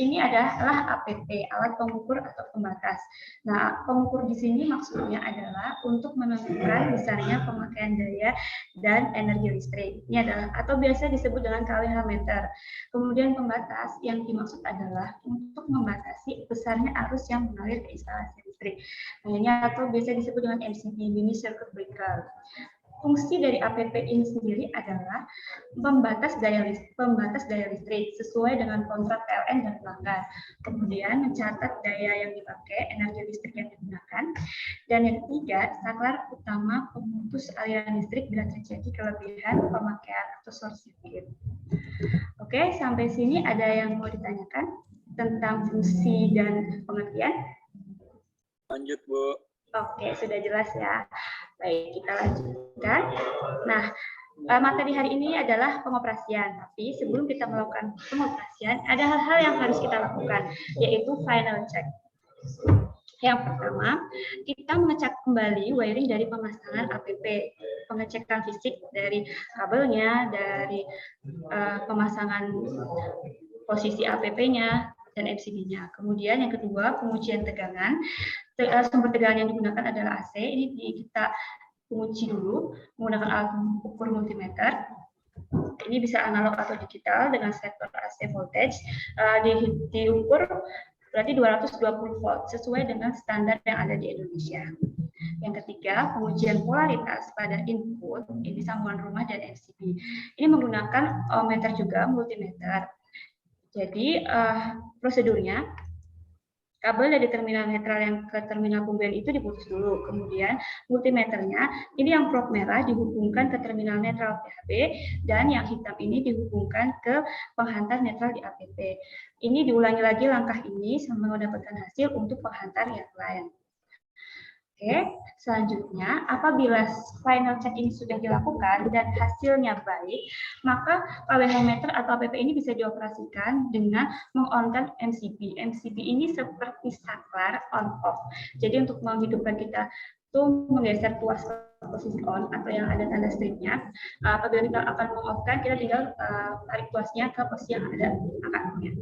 Ini adalah APP, alat pengukur atau pembatas. Nah, pengukur di sini maksudnya adalah untuk menentukan besarnya pemakaian daya dan energi listrik. Ini adalah, atau biasa disebut dengan kWh meter. Kemudian pembatas yang dimaksud adalah untuk membatasi besarnya arus yang mengalir ke instalasi listrik. Nah, ini atau biasa disebut dengan MCB, mini circuit breaker. Fungsi dari APP ini sendiri adalah membatas daya listrik sesuai dengan kontrak PLN dan pelanggan. Kemudian mencatat daya yang dipakai, energi listrik yang digunakan. Dan yang ketiga, saklar utama pemutus aliran listrik bila terjadi kelebihan pemakaian atau short circuit. Oke, sampai sini ada yang mau ditanyakan tentang fungsi dan pengertian? Lanjut, Bu. Oke, sudah jelas ya. Baik, kita lanjutkan. Nah, materi hari ini adalah pengoperasian. Tapi sebelum kita melakukan pengoperasian, ada hal-hal yang harus kita lakukan, yaitu final check. Yang pertama, kita mengecek kembali wiring dari pemasangan APP, pengecekan fisik dari kabelnya, dari pemasangan posisi APP-nya, dan MCB-nya. Kemudian yang kedua, pengujian tegangan. Sumber tegangan yang digunakan adalah AC. Ini kita uji dulu menggunakan alat ukur multimeter. Ini bisa analog atau digital dengan sektor AC voltage. Diukur berarti 220 volt sesuai dengan standar yang ada di Indonesia. Yang ketiga, pengujian polaritas pada input, ini sambungan rumah dan MCB. Ini menggunakan ohmmeter juga, multimeter. Jadi prosedurnya, kabel dari terminal netral yang ke terminal pembuian itu diputus dulu. Kemudian multimeternya, ini yang probe merah dihubungkan ke terminal netral PHB, dan yang hitam ini dihubungkan ke penghantar netral di APP. Ini diulangi lagi langkah ini sampai mendapatkan hasil untuk penghantar yang lain. Oke, selanjutnya apabila final check ini sudah dilakukan dan hasilnya baik, maka kWh meter atau APP ini bisa dioperasikan dengan meng-on-kan MCB. MCB ini seperti saklar on-off. Jadi untuk menghidupkan kita itu menggeser tuas ke posisi on atau yang ada tanda stripnya. Apabila kita akan meng-off-kan, kita tinggal tarik tuasnya ke posisi yang ada angkanya.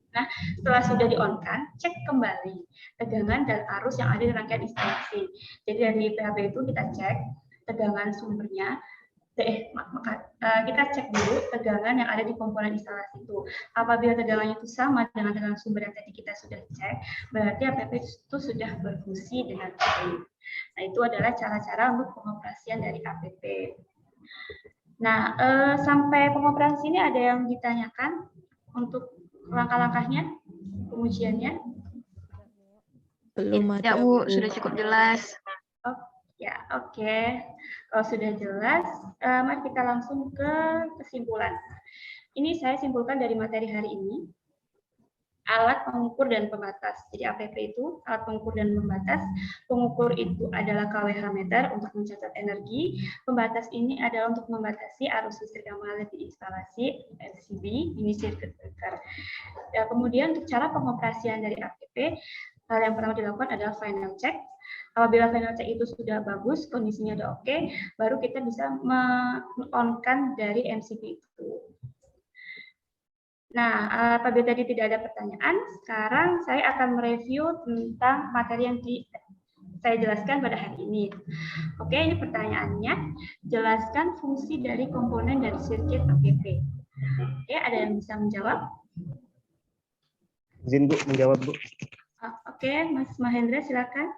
Nah, setelah sudah di-on-kan, cek kembali tegangan dan arus yang ada di rangkaian instalasi. Jadi dari PHB itu kita cek tegangan sumbernya kita cek dulu tegangan yang ada di komponen instalasi itu. Apabila tegangannya itu sama dengan tegangan sumber yang tadi kita sudah cek, berarti APP itu sudah berfungsi dengan baik. Nah, itu adalah cara-cara untuk pengoperasian dari APP. Nah, sampai pengoperasian ini ada yang ditanyakan untuk langkah-langkahnya, pengujiannya? Belum ada, Ya, Bu, Bu. sudah cukup jelas. Oh, ya, oke. Kalau sudah jelas, mari kita langsung ke kesimpulan. Ini saya simpulkan dari materi hari ini. Alat pengukur dan pembatas. Jadi APP itu alat pengukur dan pembatas. Pengukur itu adalah kWh meter untuk mencatat energi. Pembatas ini adalah untuk membatasi arus listrik yang mengalir di instalasi LCB, ini circuit breaker. Kemudian untuk cara pengoperasian dari APP, hal yang pertama dilakukan adalah final check. Apabila final check itu sudah bagus, kondisinya sudah oke, baru kita bisa men-on-kan dari MCB itu. Nah, apabila tadi tidak ada pertanyaan, sekarang saya akan mereview tentang materi yang saya jelaskan pada hari ini. Oke, ini pertanyaannya. Jelaskan fungsi dari komponen dari sirkuit APP. Oke, ada yang bisa menjawab? Izin Bu, menjawab Bu. Oke, Mas Mahendra silakan.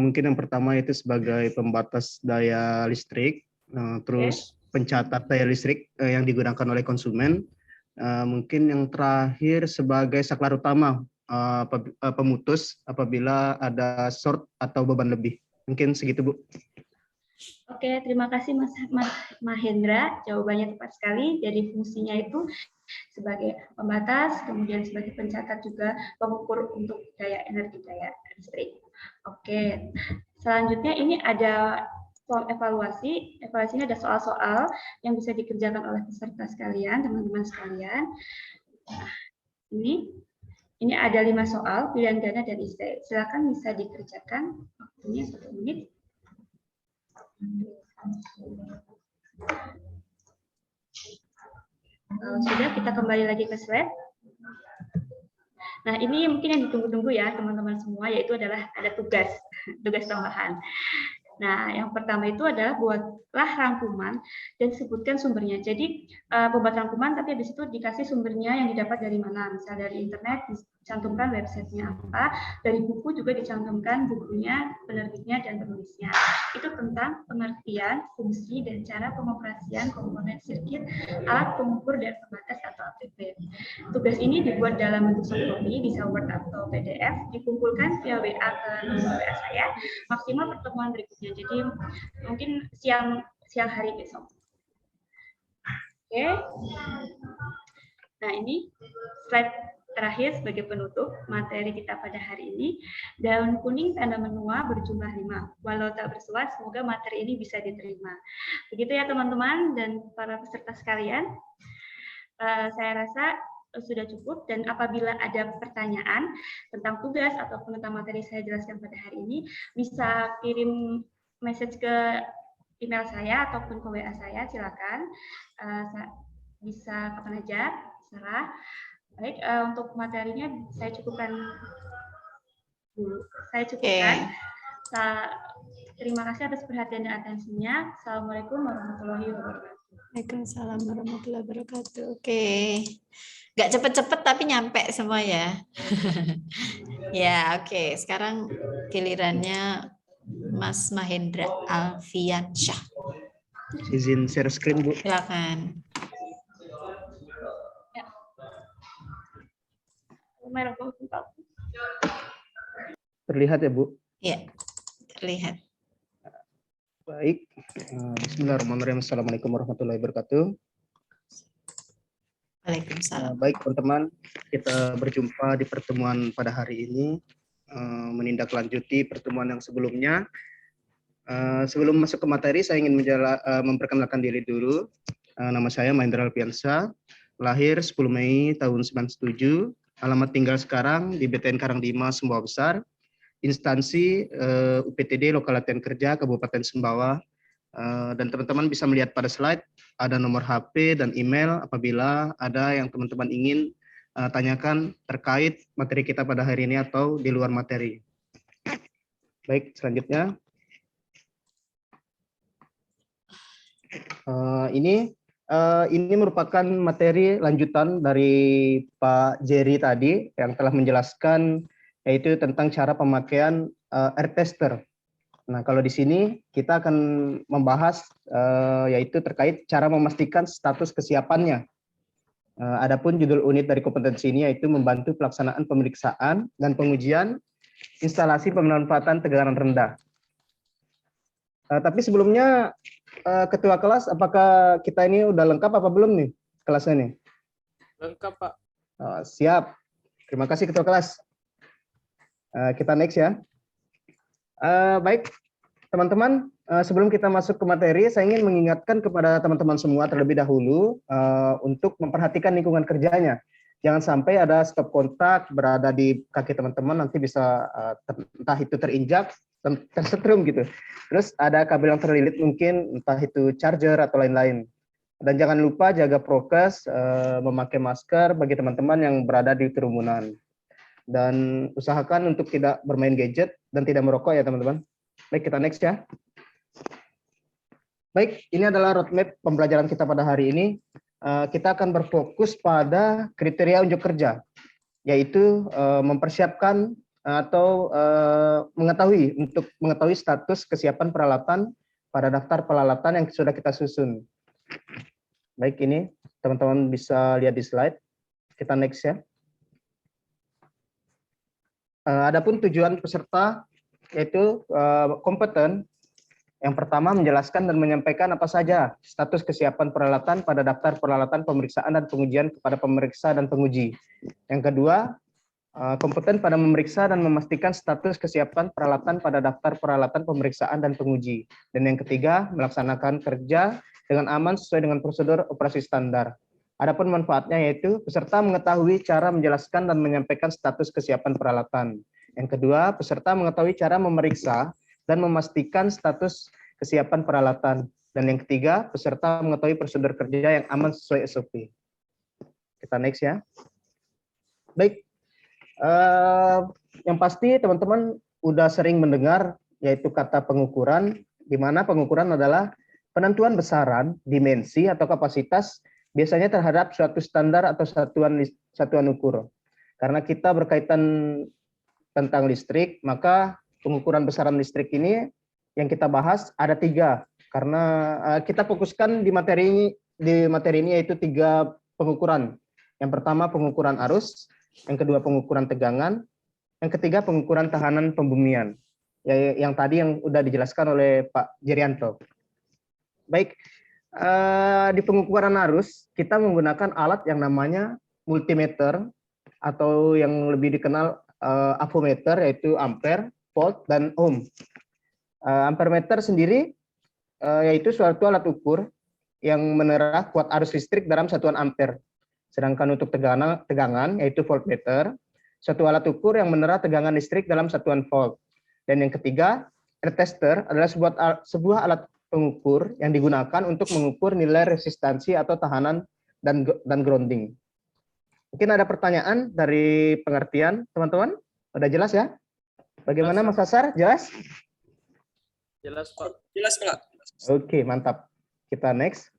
Mungkin yang pertama itu sebagai pembatas daya listrik, terus pencatat daya listrik yang digunakan oleh konsumen. Mungkin yang terakhir sebagai saklar utama pemutus apabila ada short atau beban lebih. Mungkin segitu Bu. Oke, terima kasih Mas Mahendra. Jawabannya tepat sekali. Jadi fungsinya itu sebagai pembatas, kemudian sebagai pencatat juga pengukur untuk daya energi daya listrik. Oke, selanjutnya ini ada form evaluasi. Evaluasi ini ada soal-soal yang bisa dikerjakan oleh peserta sekalian, teman-teman sekalian. Nah, ini ada 5 soal pilihan ganda dan isi. Silakan bisa dikerjakan. Waktunya 1 menit. Sudah, kita kembali lagi ke slide. Nah, ini mungkin yang ditunggu-tunggu ya teman-teman semua, yaitu adalah ada tugas tambahan. Nah, yang pertama itu adalah buatlah rangkuman dan sebutkan sumbernya. Jadi, pembuat rangkuman, tapi habis itu dikasih sumbernya yang didapat dari mana. Misal dari internet, dicantumkan websitenya apa, dari buku juga dicantumkan bukunya, penerbitnya, dan penulisnya. Itu tentang pengertian, fungsi, dan cara pengoperasian komponen sirkuit alat pengukur dan pembatas atau APP. Tugas ini dibuat dalam bentuk softcopy, bisa Word atau PDF, dikumpulkan via WA ke nomor WA saya, maksimal pertemuan berikutnya. Jadi mungkin siang hari besok. Oke. Nah, ini slide terakhir sebagai penutup materi kita pada hari ini. Daun kuning tanda menua berjumlah 5. Walau tak bersuah, semoga materi ini bisa diterima. Begitu ya teman-teman dan para peserta sekalian. Saya rasa sudah cukup, dan apabila ada pertanyaan tentang tugas ataupun tentang materi saya jelaskan pada hari ini, bisa kirim message ke email saya ataupun ke WA saya, silakan. Bisa kapan aja, terserah. Baik, untuk materinya saya cukupkan dulu. Terima kasih atas perhatian dan atensinya. Assalamualaikum warahmatullahi wabarakatuh. Waalaikumsalam warahmatullahi wabarakatuh. Oke. Nggak cepet-cepet tapi nyampe semua ya. Ya, oke. Sekarang gilirannya Mas Mahendra Alfiansyah. Izin share screen Bu. Silakan. Terlihat ya Bu? Iya, terlihat. Baik. Bismillahirrahmanirrahim. Assalamualaikum warahmatullahi wabarakatuh. Waalaikumsalam. Baik teman-teman, kita berjumpa di pertemuan pada hari ini, menindaklanjuti pertemuan yang sebelumnya. Sebelum masuk ke materi, saya ingin memperkenalkan diri dulu. Nama saya Mahendra Alfiansyah, lahir 10 Mei tahun 97, alamat tinggal sekarang di BTN Karangdima, Sumbawa Besar, instansi UPTD Lokal Latihan Kerja Kabupaten Sumbawa. Dan teman-teman bisa melihat pada slide ada nomor HP dan email apabila ada yang teman-teman ingin tanyakan terkait materi kita pada hari ini atau di luar materi. Baik, selanjutnya. Ini merupakan materi lanjutan dari Pak Jerry tadi yang telah menjelaskan yaitu tentang cara pemakaian air tester. Nah, kalau di sini kita akan membahas yaitu terkait cara memastikan status kesiapannya. Adapun judul unit dari kompetensi ini yaitu membantu pelaksanaan pemeriksaan dan pengujian instalasi pemanfaatan tegangan rendah. Tapi sebelumnya Ketua kelas, apakah kita ini udah lengkap apa belum nih kelasnya nih? Lengkap, Pak. Siap. Terima kasih Ketua kelas. Kita next ya. Baik, teman-teman, sebelum kita masuk ke materi, saya ingin mengingatkan kepada teman-teman semua terlebih dahulu untuk memperhatikan lingkungan kerjanya. Jangan sampai ada stop kontak berada di kaki teman-teman, nanti bisa entah itu terinjak, tersetrum gitu. Terus ada kabel yang terlilit mungkin, entah itu charger atau lain-lain. Dan jangan lupa jaga prokes, memakai masker bagi teman-teman yang berada di kerumunan. Dan usahakan untuk tidak bermain gadget dan tidak merokok ya teman-teman. Baik, kita next ya. Baik, ini adalah roadmap pembelajaran kita pada hari ini. Kita akan berfokus pada kriteria unjuk kerja, yaitu mempersiapkan atau mengetahui status kesiapan peralatan pada daftar peralatan yang sudah kita susun. Baik, ini teman-teman bisa lihat di slide. Kita next ya. Adapun tujuan peserta yaitu kompeten. Yang pertama, menjelaskan dan menyampaikan apa saja status kesiapan peralatan pada daftar peralatan pemeriksaan dan pengujian kepada pemeriksa dan penguji. Yang kedua, kompeten pada memeriksa dan memastikan status kesiapan peralatan pada daftar peralatan pemeriksaan dan penguji. Dan yang ketiga, melaksanakan kerja dengan aman sesuai dengan prosedur operasi standar. Adapun manfaatnya yaitu peserta mengetahui cara menjelaskan dan menyampaikan status kesiapan peralatan. Yang kedua, peserta mengetahui cara memeriksa dan memastikan status kesiapan peralatan. Dan yang ketiga, peserta mengetahui prosedur kerja yang aman sesuai SOP. Kita next ya. Baik, yang pasti teman-teman udah sering mendengar yaitu kata pengukuran, di mana pengukuran adalah penentuan besaran, dimensi, atau kapasitas biasanya terhadap suatu standar atau satuan ukur. Karena kita berkaitan tentang listrik, maka pengukuran besaran listrik ini yang kita bahas ada 3, karena kita fokuskan di materi ini yaitu 3 pengukuran. Yang pertama pengukuran arus, yang kedua pengukuran tegangan, yang ketiga pengukuran tahanan pembumian. Yang tadi yang sudah dijelaskan oleh Pak Jerianto. Baik, di pengukuran arus kita menggunakan alat yang namanya multimeter atau yang lebih dikenal ampermeter yaitu ampere, volt, dan ohm. Ampermeter sendiri yaitu suatu alat ukur yang menerah kuat arus listrik dalam satuan ampere. Sedangkan untuk tegangan yaitu voltmeter, suatu alat ukur yang menerah tegangan listrik dalam satuan volt. Dan yang ketiga, air tester adalah sebuah alat pengukur yang digunakan untuk mengukur nilai resistansi atau tahanan dan grounding. Mungkin ada pertanyaan dari pengertian teman-teman? Udah jelas ya? Bagaimana Mas Asar? Jelas? Jelas, Pak. Jelas, Pak. Oke, mantap. Kita next.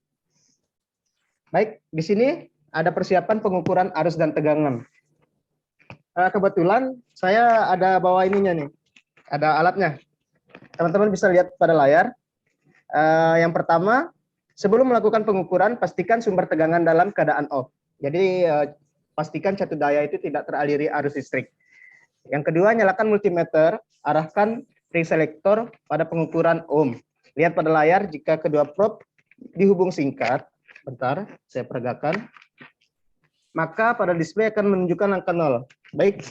Baik, di sini ada persiapan pengukuran arus dan tegangan. Kebetulan saya ada bawa ininya nih. Ada alatnya. Teman-teman bisa lihat pada layar. Yang pertama, sebelum melakukan pengukuran, pastikan sumber tegangan dalam keadaan off. Jadi pastikan catu daya itu tidak teraliri arus listrik. Yang kedua, nyalakan multimeter, arahkan ring selektor pada pengukuran ohm. Lihat pada layar jika kedua probe dihubung singkat. Bentar, saya peragakan. Maka pada display akan menunjukkan angka 0. Baik,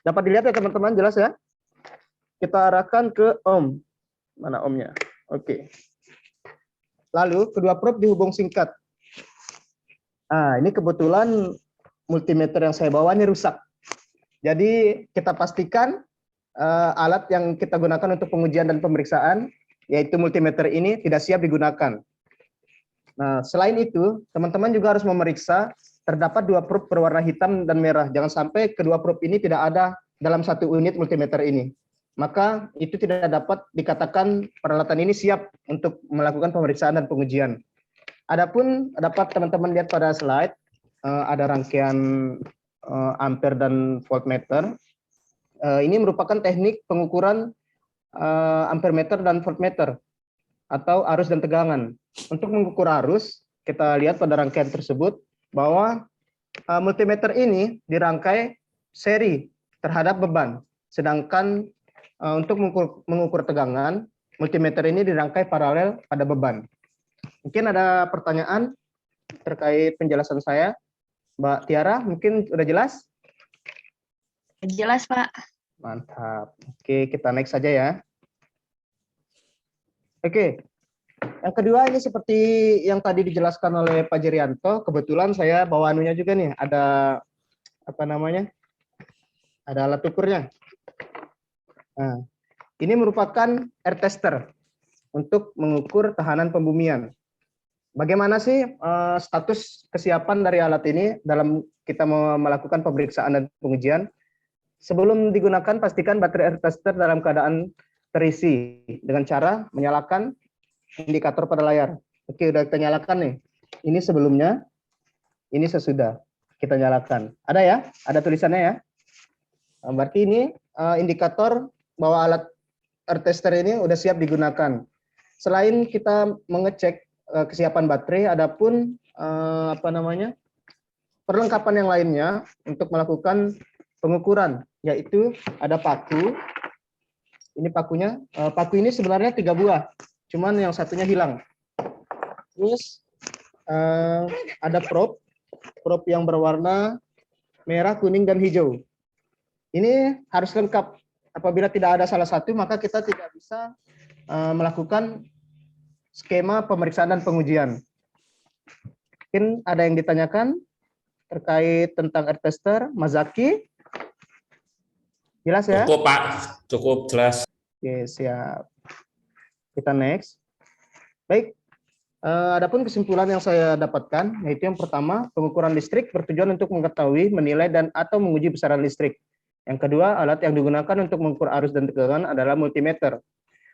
dapat dilihat ya teman-teman, jelas ya? Kita arahkan ke ohm. Mana ohmnya? Oke. Lalu kedua probe dihubung singkat. Ini kebetulan multimeter yang saya bawa ini rusak. Jadi kita pastikan alat yang kita gunakan untuk pengujian dan pemeriksaan, yaitu multimeter ini tidak siap digunakan. Nah, selain itu, teman-teman juga harus memeriksa terdapat 2 probe berwarna hitam dan merah. Jangan sampai kedua probe ini tidak ada dalam satu unit multimeter ini. maka itu tidak dapat dikatakan peralatan ini siap untuk melakukan pemeriksaan dan pengujian. Adapun dapat teman-teman lihat pada slide, ada rangkaian ampere dan voltmeter. Ini merupakan teknik pengukuran ampermeter dan voltmeter atau arus dan tegangan. Untuk mengukur arus, kita lihat pada rangkaian tersebut bahwa multimeter ini dirangkai seri terhadap beban, sedangkan untuk mengukur tegangan, multimeter ini dirangkai paralel pada beban. Mungkin ada pertanyaan terkait penjelasan saya. Mbak Tiara, mungkin sudah jelas? Jelas, Pak. Mantap. Oke, kita next saja ya. Oke. Yang kedua ini seperti yang tadi dijelaskan oleh Pak Jerianto, kebetulan saya bawa anunya juga nih, ada apa namanya? Ada alat ukurnya. Nah, ini merupakan air tester untuk mengukur tahanan pembumian. Bagaimana sih status kesiapan dari alat ini dalam kita melakukan pemeriksaan dan pengujian? Sebelum digunakan, pastikan baterai air tester dalam keadaan terisi dengan cara menyalakan indikator pada layar. Oke, udah kita nyalakan nih. Ini sebelumnya, ini sesudah kita nyalakan. Ada ya? Ada tulisannya ya? Berarti ini indikator bahwa alat air tester ini udah siap digunakan. Selain kita mengecek kesiapan baterai, adapun perlengkapan yang lainnya untuk melakukan pengukuran, yaitu ada paku. Ini pakunya. Paku ini sebenarnya 3 buah, cuman yang satunya hilang. Terus ada probe yang berwarna merah, kuning, dan hijau. Ini harus lengkap. Apabila tidak ada salah satu, maka kita tidak bisa melakukan skema pemeriksaan dan pengujian. Mungkin ada yang ditanyakan terkait tentang air tester, Mas Zaki? Jelas ya? Cukup, Pak. Cukup jelas. Oke, siap. Kita next. Baik. Adapun kesimpulan yang saya dapatkan, yaitu yang pertama, pengukuran listrik bertujuan untuk mengetahui, menilai, dan atau menguji besaran listrik. Yang kedua, alat yang digunakan untuk mengukur arus dan tegangan adalah multimeter.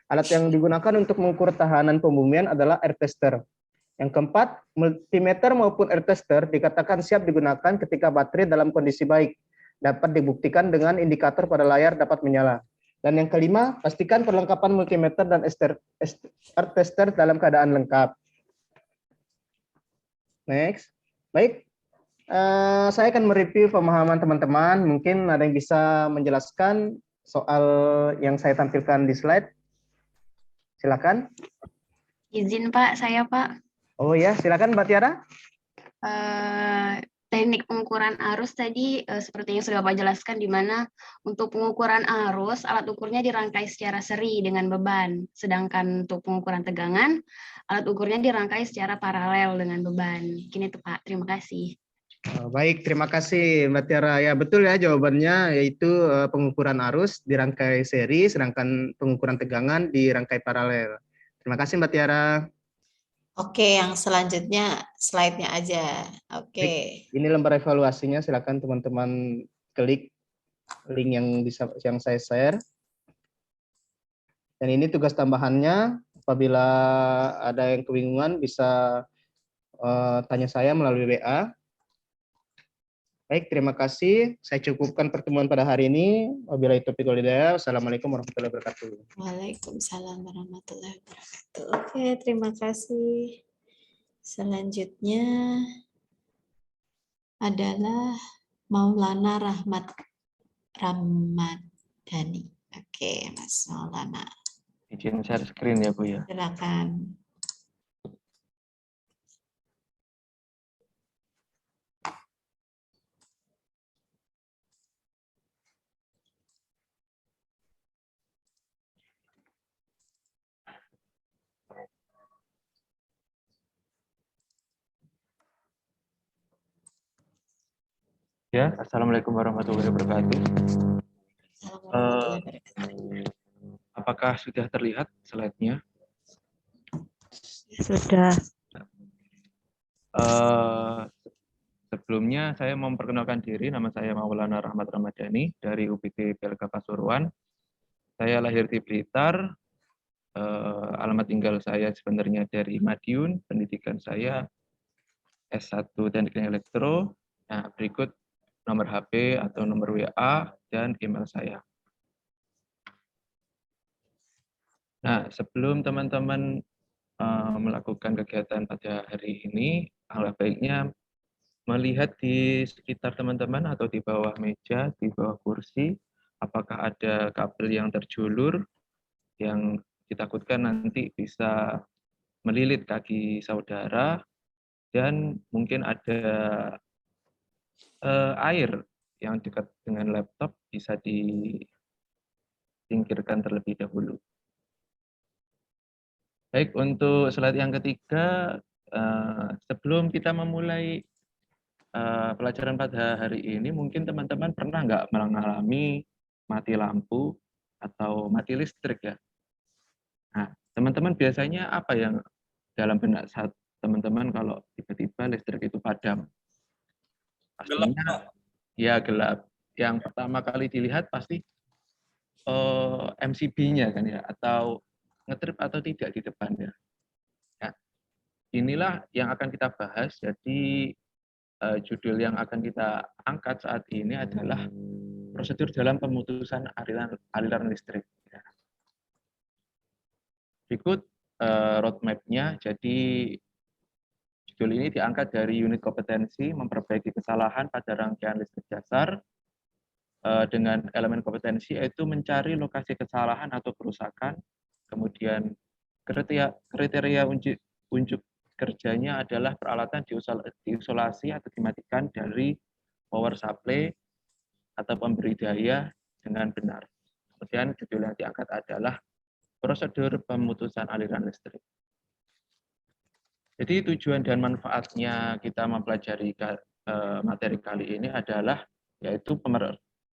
Alat yang digunakan untuk mengukur tahanan pembumian adalah air tester. Yang keempat, multimeter maupun air tester dikatakan siap digunakan ketika baterai dalam kondisi baik, dapat dibuktikan dengan indikator pada layar dapat menyala. Dan yang kelima, pastikan perlengkapan multimeter dan air tester dalam keadaan lengkap. Next. Baik. Saya akan mereview pemahaman teman-teman. Mungkin ada yang bisa menjelaskan soal yang saya tampilkan di slide. Silakan. Izin Pak, saya Pak. Oh ya, silakan Mbak Tiara. Teknik pengukuran arus tadi seperti yang sudah Pak jelaskan, di mana untuk pengukuran arus alat ukurnya dirangkai secara seri dengan beban, sedangkan untuk pengukuran tegangan alat ukurnya dirangkai secara paralel dengan beban. Mungkin itu Pak, terima kasih. Baik, terima kasih Mbak Tiara. Ya betul ya jawabannya, yaitu pengukuran arus dirangkai seri, sedangkan pengukuran tegangan dirangkai paralel. Terima kasih Mbak Tiara. Oke, yang selanjutnya slide-nya aja. Oke. Ini lembar evaluasinya, silakan teman-teman klik link yang saya share. Dan ini tugas tambahannya, apabila ada yang kebingungan bisa tanya saya melalui WA. Baik, terima kasih. Saya cukupkan pertemuan pada hari ini. Wabillahi taufiq wal hidayah. Wassalamualaikum warahmatullahi wabarakatuh. Waalaikumsalam warahmatullahi wabarakatuh. Oke, terima kasih. Selanjutnya adalah Maulana Ramadhani. Oke, Mas Maulana. Izin share screen ya Bu ya. Silakan. Ya, Assalamualaikum warahmatullahi wabarakatuh. Apakah sudah terlihat slide-nya? Sudah. Sebelumnya saya mau memperkenalkan diri, nama saya Maulana Rahmat Ramadhani dari UPT PLK Pasuruan. Saya lahir di Blitar, alamat tinggal saya sebenarnya dari Madiun, pendidikan saya S1 Teknik Elektro. Nah, berikut nomor HP atau nomor WA dan email saya. Nah, sebelum teman-teman melakukan kegiatan pada hari ini, alangkah baiknya melihat di sekitar teman-teman atau di bawah meja, di bawah kursi, apakah ada kabel yang terjulur yang ditakutkan nanti bisa melilit kaki saudara, dan mungkin ada air yang dekat dengan laptop bisa disingkirkan terlebih dahulu. Baik, untuk slide yang ketiga, sebelum kita memulai pelajaran pada hari ini, mungkin teman-teman pernah nggak mengalami mati lampu atau mati listrik ya? Nah, teman-teman biasanya apa yang dalam benak saat teman-teman kalau tiba-tiba listrik itu padam? Gelap, Pastinya Pak. ya gelap. Yang pertama kali dilihat pasti MCB-nya kan ya, atau ngetrip atau tidak di depannya. Nah, inilah yang akan kita bahas. Jadi judul yang akan kita angkat saat ini adalah prosedur dalam pemutusan aliran listrik. Berikut roadmap-nya. Jadi judul ini diangkat dari unit kompetensi memperbaiki kesalahan pada rangkaian listrik dasar dengan elemen kompetensi, yaitu mencari lokasi kesalahan atau kerusakan, kemudian kriteria unjuk kerjanya adalah peralatan diisolasi atau dimatikan dari power supply atau pemberi daya dengan benar. Kemudian judul yang diangkat adalah prosedur pemutusan aliran listrik. Jadi tujuan dan manfaatnya kita mempelajari materi kali ini adalah yaitu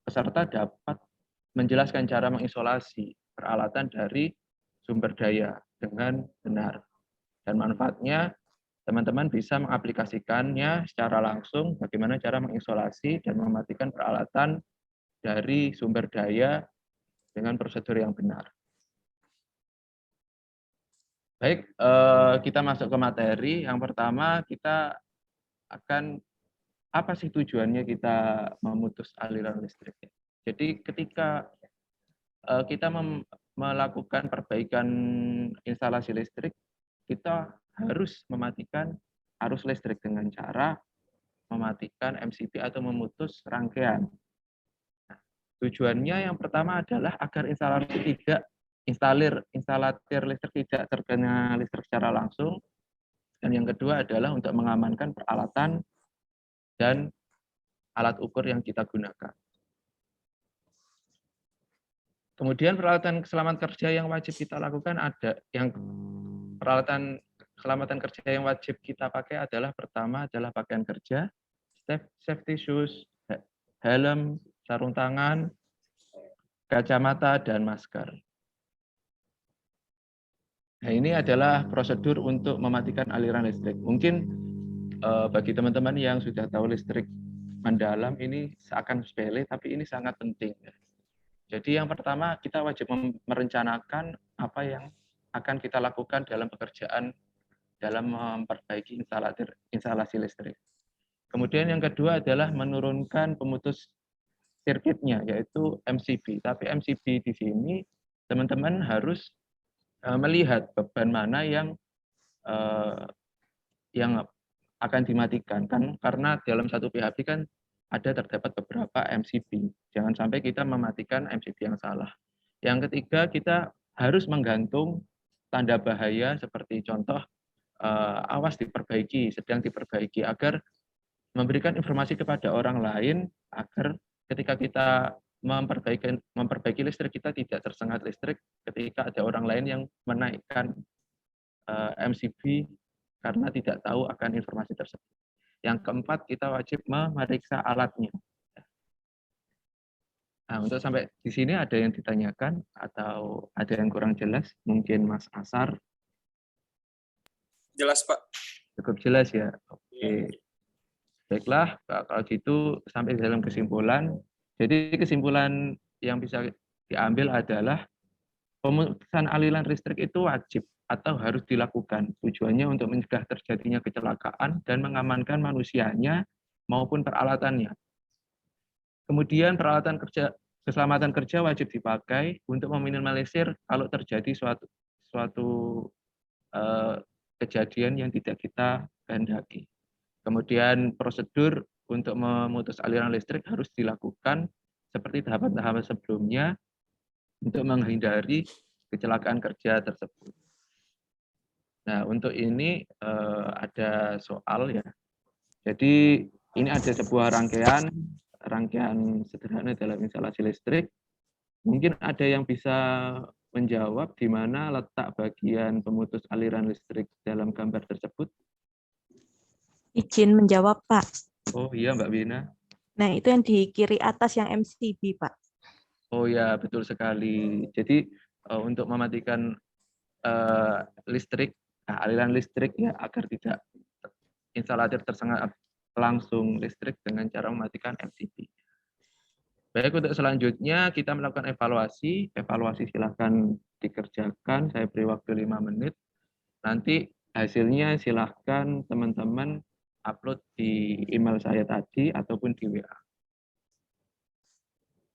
peserta dapat menjelaskan cara mengisolasi peralatan dari sumber daya dengan benar. Dan manfaatnya, teman-teman bisa mengaplikasikannya secara langsung bagaimana cara mengisolasi dan mematikan peralatan dari sumber daya dengan prosedur yang benar. Baik, kita masuk ke materi. Yang pertama, kita akan apa sih tujuannya kita memutus aliran listrik. Jadi ketika kita melakukan perbaikan instalasi listrik, kita harus mematikan arus listrik dengan cara mematikan MCB atau memutus rangkaian. Nah, tujuannya yang pertama adalah agar instalatir listrik tidak terkena listrik secara langsung, dan yang kedua adalah untuk mengamankan peralatan dan alat ukur yang kita gunakan. Kemudian peralatan keselamatan kerja yang wajib kita lakukan peralatan keselamatan kerja yang wajib kita pakai adalah pertama adalah pakaian kerja, safety shoes, helm, sarung tangan, kacamata, dan masker. Nah, ini adalah prosedur untuk mematikan aliran listrik. Mungkin bagi teman-teman yang sudah tahu listrik mendalam ini seakan sepele, tapi ini sangat penting. Jadi yang pertama kita wajib merencanakan apa yang akan kita lakukan dalam pekerjaan dalam memperbaiki instalasi listrik. Kemudian yang kedua adalah menurunkan pemutus sirkuitnya, yaitu MCB. Tapi MCB di sini teman-teman harus melihat beban mana yang akan dimatikan, kan karena dalam satu PHB kan terdapat beberapa MCB. Jangan sampai kita mematikan MCB yang salah. Yang ketiga, kita harus menggantung tanda bahaya seperti contoh awas diperbaiki, sedang diperbaiki, agar memberikan informasi kepada orang lain agar ketika kita memperbaiki listrik kita tidak tersengat listrik ketika ada orang lain yang menaikkan MCB karena tidak tahu akan informasi tersebut. Yang keempat, kita wajib memeriksa alatnya. Nah, untuk sampai di sini ada yang ditanyakan atau ada yang kurang jelas? Mungkin Mas Asar. Jelas, Pak. Cukup jelas ya. Oke. Baiklah, kalau gitu sampai dalam kesimpulan. Jadi kesimpulan yang bisa diambil adalah pemutusan aliran listrik itu wajib atau harus dilakukan. Tujuannya untuk mencegah terjadinya kecelakaan dan mengamankan manusianya maupun peralatannya. Kemudian peralatan keselamatan kerja wajib dipakai untuk meminimalisir kalau terjadi suatu kejadian yang tidak kita kehendaki. Kemudian prosedur untuk memutus aliran listrik harus dilakukan seperti tahapan-tahapan sebelumnya untuk menghindari kecelakaan kerja tersebut. Nah, untuk ini ada soal ya. Jadi ini ada sebuah rangkaian sederhana dalam instalasi listrik. Mungkin ada yang bisa menjawab di mana letak bagian pemutus aliran listrik dalam gambar tersebut. Izin menjawab, Pak. Oh iya, Mbak Wina. Nah, itu yang di kiri atas yang MCB, Pak. Oh ya, betul sekali. Jadi untuk mematikan listrik, aliran listrik ya agar tidak instalator tersengat langsung listrik dengan cara mematikan MCB. Baik, untuk selanjutnya kita melakukan evaluasi. Evaluasi silahkan dikerjakan, saya beri waktu 5 menit. Nanti hasilnya silahkan teman-teman upload di email saya tadi ataupun di WA.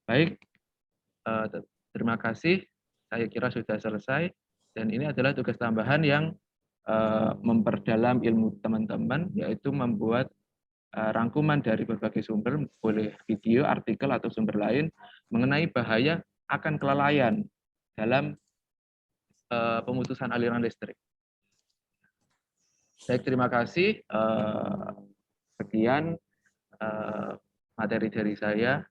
Baik, terima kasih. Saya kira sudah selesai. Dan ini adalah tugas tambahan yang memperdalam ilmu teman-teman, yaitu membuat rangkuman dari berbagai sumber, boleh video, artikel, atau sumber lain, mengenai bahaya akan kelalaian dalam pemutusan aliran listrik. Baik, terima kasih. Sekian materi dari saya.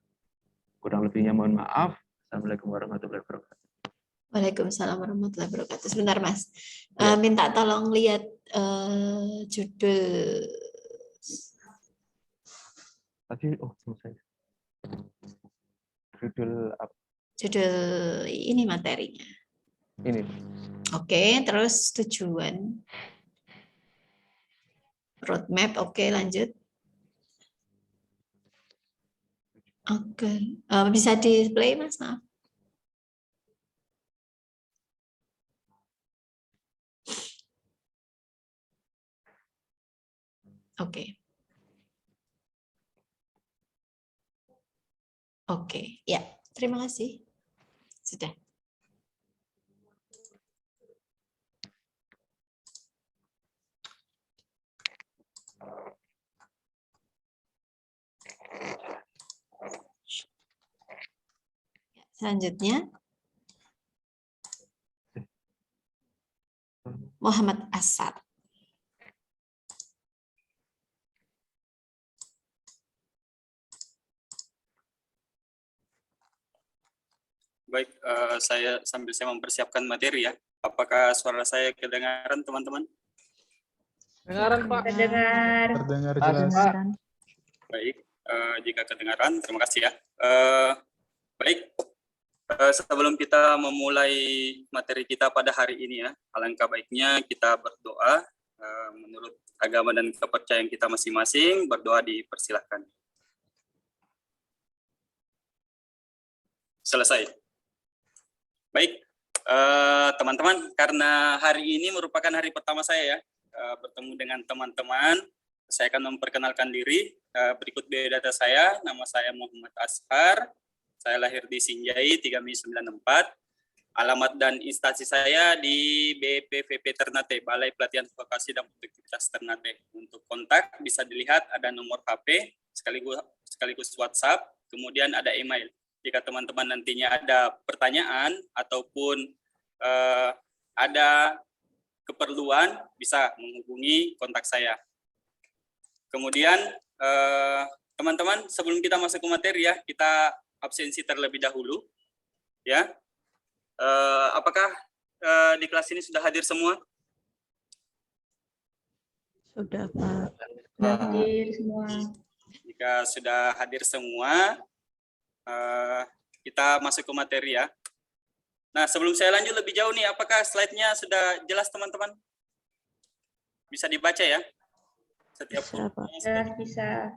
Kurang lebihnya mohon maaf. Assalamualaikum warahmatullahi wabarakatuh. Waalaikumsalam warahmatullahi wabarakatuh. Sebentar, Mas. Minta tolong lihat judul. Tadi, selesai. Judul apa? Judul ini materinya. Ini. Oke, terus tujuan. Roadmap, oke, lanjut. Oke, bisa di-play, Mas? Maaf. Oke. Oke, ya, terima kasih. Sudah. Selanjutnya, Muhammad Asad. Baik, saya mempersiapkan materi ya. Apakah suara saya kedengaran, teman-teman? Kedengaran, Pak. Terdengar. Terdengar jelas. Baik, jika kedengaran, terima kasih ya. Baik, sebelum kita memulai materi kita pada hari ini ya, alangkah baiknya kita berdoa menurut agama dan kepercayaan kita masing-masing. Berdoa dipersilahkan. Selesai. Baik, teman-teman, karena hari ini merupakan hari pertama saya ya, bertemu dengan teman-teman, saya akan memperkenalkan diri. Berikut biodata saya, nama saya Muhammad Ashar, saya lahir di Sinjai 3 Mei 94, alamat dan instansi saya di BPVP Ternate, Balai Pelatihan Vokasi dan Produktivitas Ternate. Untuk kontak bisa dilihat ada nomor HP, sekaligus WhatsApp, kemudian ada email. Jika teman-teman nantinya ada pertanyaan ataupun ada keperluan, bisa menghubungi kontak saya. Kemudian, teman-teman, sebelum kita masuk ke materi ya, kita absensi terlebih dahulu. Ya, apakah di kelas ini sudah hadir semua? Sudah, Pak. Sudah hadir semua. Jika sudah hadir semua, kita masuk ke materi ya. Nah, sebelum saya lanjut lebih jauh nih, apakah slide-nya sudah jelas, teman-teman? Bisa dibaca ya? Setiap Bisa.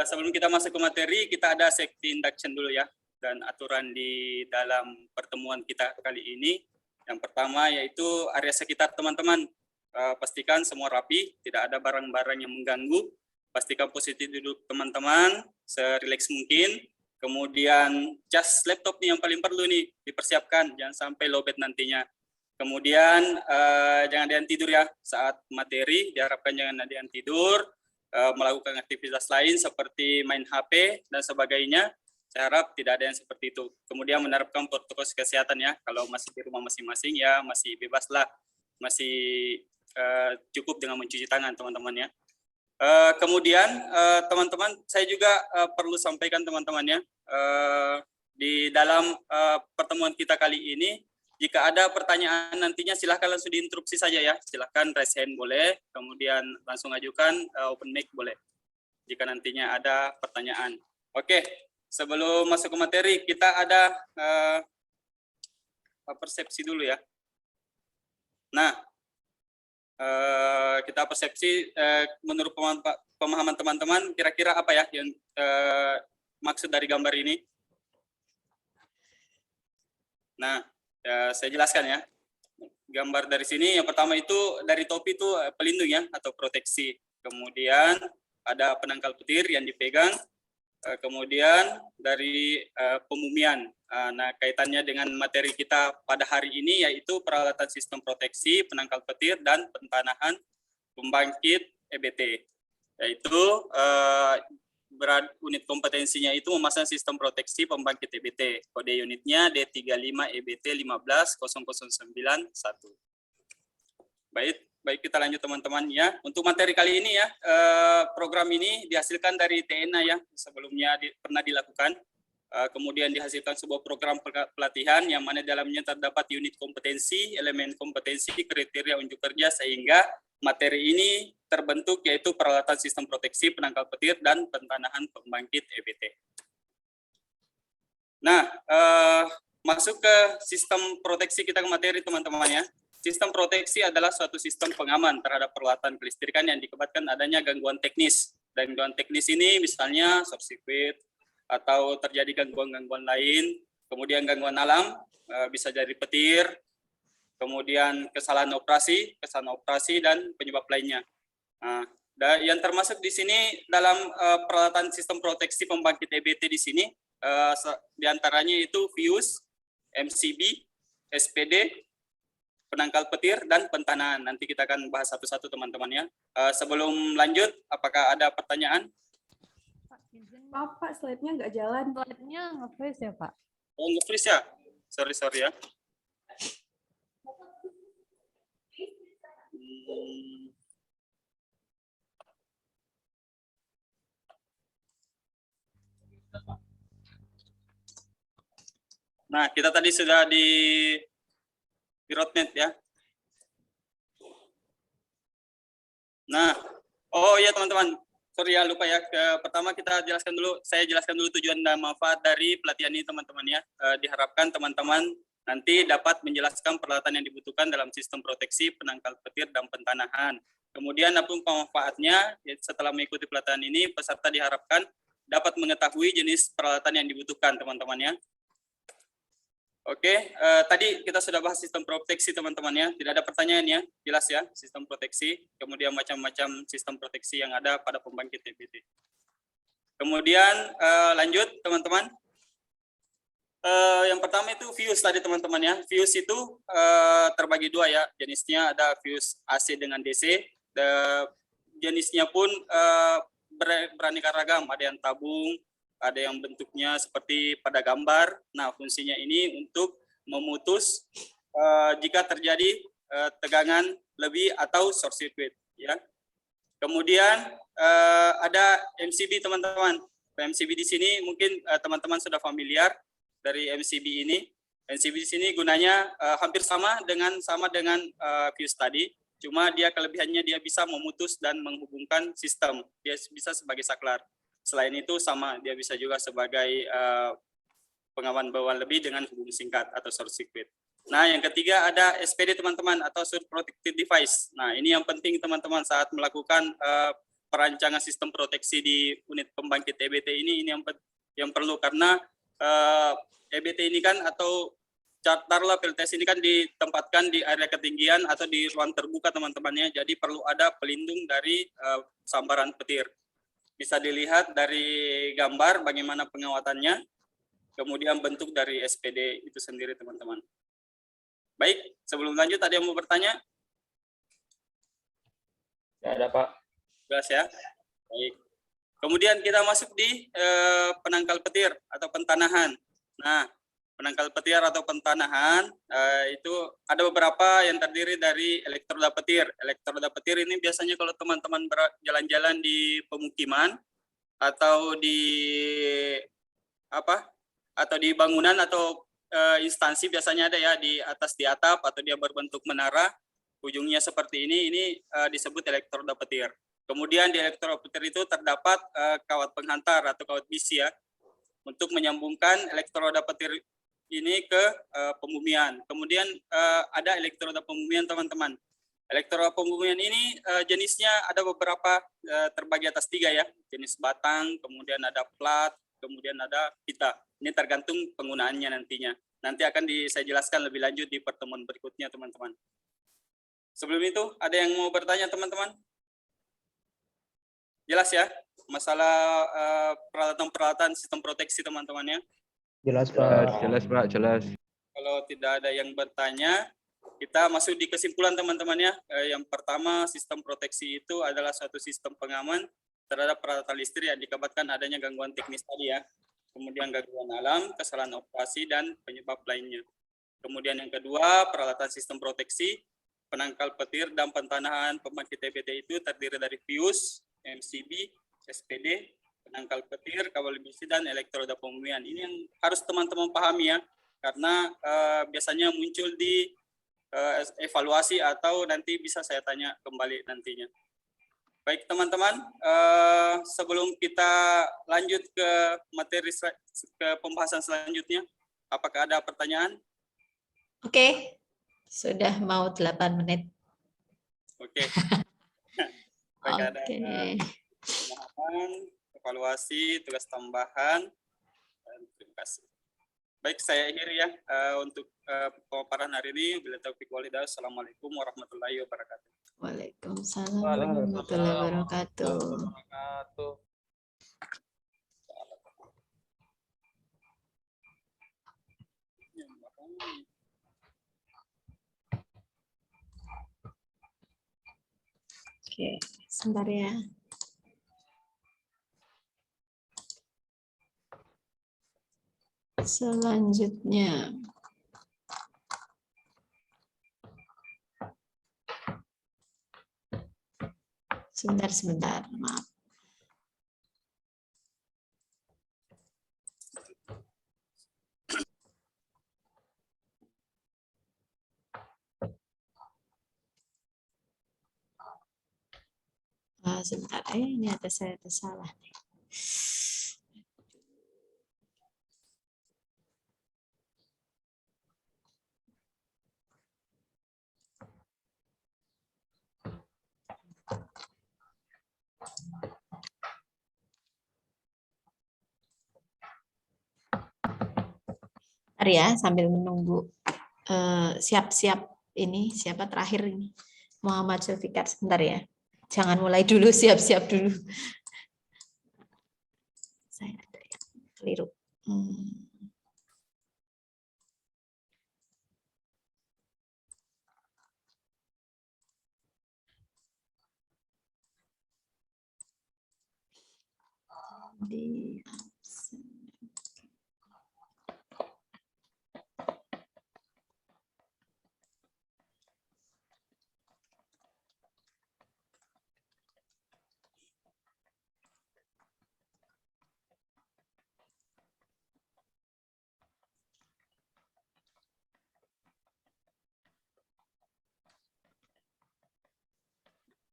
sebelum kita masuk ke materi, kita ada safety induction dulu ya. dan aturan di dalam pertemuan kita kali ini. Yang pertama yaitu area sekitar teman-teman. Pastikan semua rapi, tidak ada barang-barang yang mengganggu. Pastikan posisi duduk teman-teman serileks mungkin. Kemudian cas laptop nih yang paling perlu nih dipersiapkan, jangan sampai lowbat nantinya. Kemudian jangan ada yang tidur ya saat materi, diharapkan jangan ada yang tidur. Melakukan aktivitas lain seperti main HP dan sebagainya. Saya harap tidak ada yang seperti itu. Kemudian menerapkan protokol kesehatan ya. Kalau masih di rumah masing-masing ya masih bebas lah, masih cukup dengan mencuci tangan teman-teman ya. Kemudian teman-teman saya juga perlu sampaikan teman-teman ya, di dalam pertemuan kita kali ini, jika ada pertanyaan nantinya silahkan langsung diinterupsi saja ya. Silahkan raise hand boleh, kemudian langsung ajukan open mic boleh jika nantinya ada pertanyaan. Oke, sebelum masuk ke materi kita ada persepsi dulu ya. Nah, kita persepsi menurut pemahaman teman-teman kira-kira apa ya yang maksud dari gambar ini. Nah, saya jelaskan ya. Gambar dari sini yang pertama itu dari topi itu pelindung ya atau proteksi. Kemudian ada penangkal petir yang dipegang. Kemudian dari pemumian. Nah, kaitannya dengan materi kita pada hari ini yaitu peralatan sistem proteksi, penangkal petir, dan pentanahan pembangkit EBT. Yaitu unit kompetensinya itu memasang sistem proteksi pembangkit EBT. Kode unitnya D35 EBT 1500991. Baik kita lanjut teman-teman ya. Untuk materi kali ini ya, program ini dihasilkan dari TNA ya, sebelumnya pernah dilakukan. Kemudian dihasilkan sebuah program pelatihan yang mana dalamnya terdapat unit kompetensi, elemen kompetensi, kriteria unjuk kerja sehingga materi ini terbentuk yaitu peralatan sistem proteksi, penangkal petir, dan pentanahan pembangkit EBT. Nah, masuk ke sistem proteksi kita ke materi teman-teman ya. Sistem proteksi adalah suatu sistem pengaman terhadap peralatan kelistrikan yang diakibatkan adanya gangguan teknis. Gangguan teknis ini misalnya short circuit atau terjadi gangguan-gangguan lain, kemudian gangguan alam, bisa jadi petir, kemudian kesalahan operasi dan penyebab lainnya. Nah, yang termasuk di sini dalam peralatan sistem proteksi pembangkit EBT di sini, diantaranya itu fuse, MCB, SPD, penangkal petir, dan pentanahan. Nanti kita akan bahas satu-satu teman-teman ya. Sebelum lanjut, apakah ada pertanyaan? Maaf Pak, slide-nya nggak jalan. Slide-nya nge-freeze ya Pak? Oh, nge-freeze ya? Sorry ya. Nah, kita tadi sudah di roadmap ya. Nah, oh iya teman-teman, sorry ya lupa ya. Pertama saya jelaskan dulu tujuan dan manfaat dari pelatihan ini teman-teman ya. Diharapkan teman-teman nanti dapat menjelaskan peralatan yang dibutuhkan dalam sistem proteksi, penangkal petir, dan pentanahan. Kemudian apapun manfaatnya, setelah mengikuti pelatihan ini, peserta diharapkan dapat mengetahui jenis peralatan yang dibutuhkan teman-teman ya. Oke, tadi kita sudah bahas sistem proteksi teman-teman ya. Tidak ada pertanyaan ya, jelas ya sistem proteksi. Kemudian macam-macam sistem proteksi yang ada pada pembangkit EBT. Kemudian lanjut teman-teman. Yang pertama itu fuse tadi teman-teman ya. Fuse itu terbagi dua ya. Jenisnya ada fuse AC dengan DC. Jenisnya pun beraneka ragam. Ada yang tabung, ada yang bentuknya seperti pada gambar. Nah, fungsinya ini untuk memutus jika terjadi tegangan lebih atau short circuit ya. Kemudian ada MCB teman-teman. MCB di sini mungkin teman-teman sudah familiar dari MCB ini. MCB di sini gunanya hampir sama dengan fuse tadi. Cuma dia kelebihannya dia bisa memutus dan menghubungkan sistem. Dia bisa sebagai saklar. Selain itu sama, dia bisa juga sebagai pengaman bawaan lebih dengan hubung singkat atau short circuit. Nah, yang ketiga ada SPD teman-teman atau Short Protective Device. Nah, ini yang penting teman-teman saat melakukan perancangan sistem proteksi di unit pembangkit EBT ini yang perlu karena EBT ini kan atau taruhlah PLTS ini kan ditempatkan di area ketinggian atau di ruang terbuka teman-temannya, jadi perlu ada pelindung dari sambaran petir. Bisa dilihat dari gambar bagaimana pengawatannya, kemudian bentuk dari SPD itu sendiri teman-teman. Baik, sebelum lanjut ada yang mau bertanya? Ya ada Pak. Jelas ya? Baik. Kemudian kita masuk di penangkal petir atau pentanahan. Nah, penangkal petir atau pentanahan itu ada beberapa yang terdiri dari elektroda petir. Elektroda petir ini biasanya kalau teman-teman jalan-jalan di pemukiman atau di atau di bangunan atau instansi biasanya ada ya di atas di atap atau dia berbentuk menara, ujungnya seperti ini disebut elektroda petir. Kemudian di elektroda petir itu terdapat kawat penghantar atau kawat bisi ya, untuk menyambungkan elektroda petir ini ke pembumian. Kemudian ada elektroda pembumian teman-teman. Elektroda pembumian ini jenisnya ada beberapa, terbagi atas 3 ya, jenis batang, kemudian ada plat, kemudian ada pita. Ini tergantung penggunaannya nantinya. Nanti akan saya jelaskan lebih lanjut di pertemuan berikutnya teman-teman. Sebelum itu ada yang mau bertanya teman-teman? Jelas ya masalah peralatan-peralatan sistem proteksi teman-teman ya? Jelas Pak. Jelas Pak, jelas. Kalau tidak ada yang bertanya, kita masuk di kesimpulan teman-teman ya. Yang pertama, sistem proteksi itu adalah suatu sistem pengaman terhadap peralatan listrik yang dikabarkan adanya gangguan teknis tadi ya. Kemudian gangguan alam, kesalahan operasi, dan penyebab lainnya. Kemudian yang kedua, peralatan sistem proteksi, penangkal petir dan pentanahan pembangkit EBT itu terdiri dari fuse, MCB, SPD, penangkal petir, kabel besi, dan elektroda pembumian. Ini yang harus teman-teman pahami ya, karena biasanya muncul di evaluasi atau nanti bisa saya tanya kembali nantinya. Baik teman-teman, sebelum kita lanjut ke materi ke pembahasan selanjutnya, apakah ada pertanyaan? Oke, sudah mau 8 menit. Oke. Apakah ada tambahan, evaluasi, tugas tambahan, dan terima kasih. Baik, saya akhiri ya untuk pemaparan hari ini. Bila taufiq walhidayah. Assalamualaikum warahmatullahi wabarakatuh. Waalaikumsalam warahmatullahi wabarakatuh. Oke, sebentar ya. Selanjutnya. Sebentar, maaf. Sebentar, ini saya ada salah nih. Bentar ya, sambil menunggu siap-siap ini, siapa terakhir ini? Muhammad Zulfikar, sebentar ya. Jangan mulai dulu, siap-siap dulu. Saya ada yang keliru. Di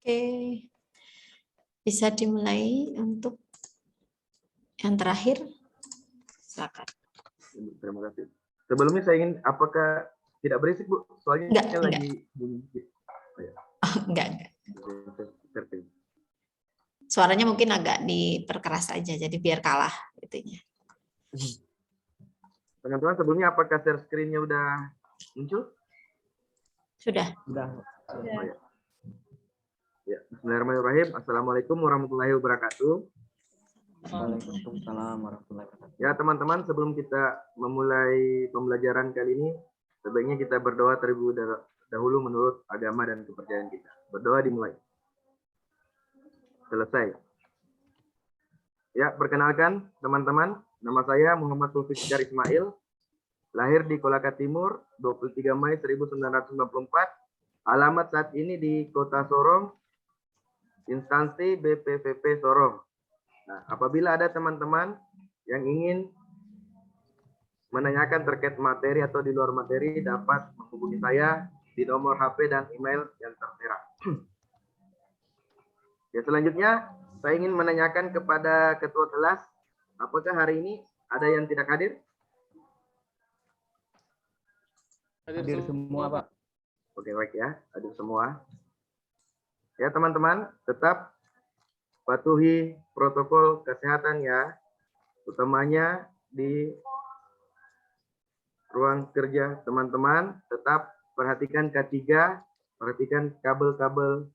Oke, bisa dimulai untuk yang terakhir. Silakan. Terima kasih. Sebelumnya saya ingin, apakah tidak berisik Bu? Soalnya enggak, lagi bunyi. Enggak. Suaranya mungkin agak diperkeras aja, jadi biar kalah itunya. Teman-teman sebelumnya apakah share screen-nya udah muncul? Sudah. Sudah. Oh, ya. Ya, bismillahirrahmanirrahim. Assalamualaikum warahmatullahi wabarakatuh. Waalaikumsalam warahmatullahi wabarakatuh. Ya teman-teman, sebelum kita memulai pembelajaran kali ini, sebaiknya kita berdoa terlebih dahulu menurut agama dan kepercayaan kita. Berdoa dimulai. Selesai. Ya, perkenalkan teman-teman, nama saya Muhammad Zulfikar Ismail, lahir di Kolaka Timur, 23 Mei 1994, alamat saat ini di Kota Sorong, instansi BPPP Sorong. Nah, apabila ada teman-teman yang ingin menanyakan terkait materi atau di luar materi, dapat menghubungi saya di nomor HP dan email yang tertera. Ya, selanjutnya saya ingin menanyakan kepada ketua kelas, apakah hari ini ada yang tidak hadir? Hadir semua, Pak. Oke, baik ya, hadir semua. Ya, teman-teman, tetap patuhi protokol kesehatan ya, utamanya di ruang kerja teman-teman. Tetap perhatikan K3, perhatikan kabel-kabel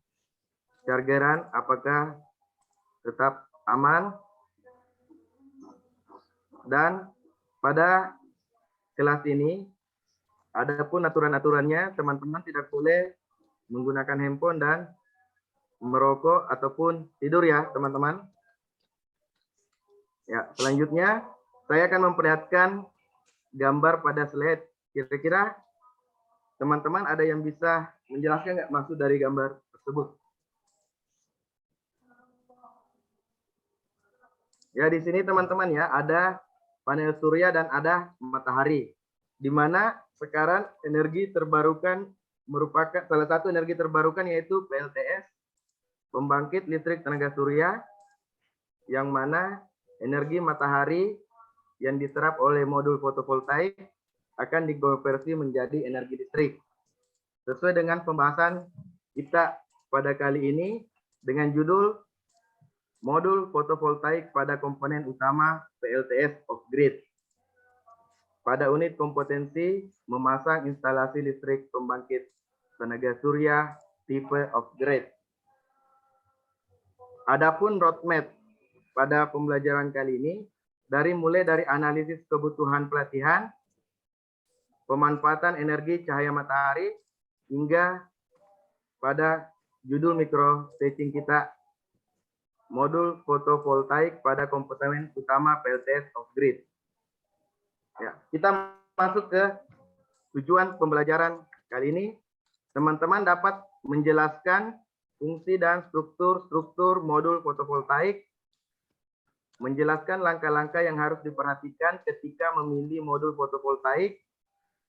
chargeran apakah tetap aman. Dan pada kelas ini, adapun aturan-aturannya, teman-teman tidak boleh menggunakan handphone dan merokok ataupun tidur ya teman-teman. Ya, selanjutnya saya akan memperlihatkan gambar pada slide. Kira-kira teman-teman ada yang bisa menjelaskan nggak maksud dari gambar tersebut? Ya, di sini teman-teman ya, ada panel surya dan ada matahari. Di mana sekarang energi terbarukan merupakan salah satu energi terbarukan yaitu PLTS, pembangkit listrik tenaga surya, yang mana energi matahari yang diserap oleh modul fotovoltaik akan dikonversi menjadi energi listrik. Sesuai dengan pembahasan kita pada kali ini dengan judul Modul Fotovoltaik pada Komponen Utama PLTS Off-Grid. Pada unit kompetensi memasang instalasi listrik pembangkit tenaga surya tipe off-grid. Adapun roadmap pada pembelajaran kali ini mulai dari analisis kebutuhan pelatihan, pemanfaatan energi cahaya matahari, hingga pada judul micro teaching kita, modul fotovoltaik pada komponen utama PLTS off-grid. Ya, kita masuk ke tujuan pembelajaran kali ini. Teman-teman dapat menjelaskan fungsi dan struktur modul fotovoltaik, menjelaskan langkah-langkah yang harus diperhatikan ketika memilih modul fotovoltaik,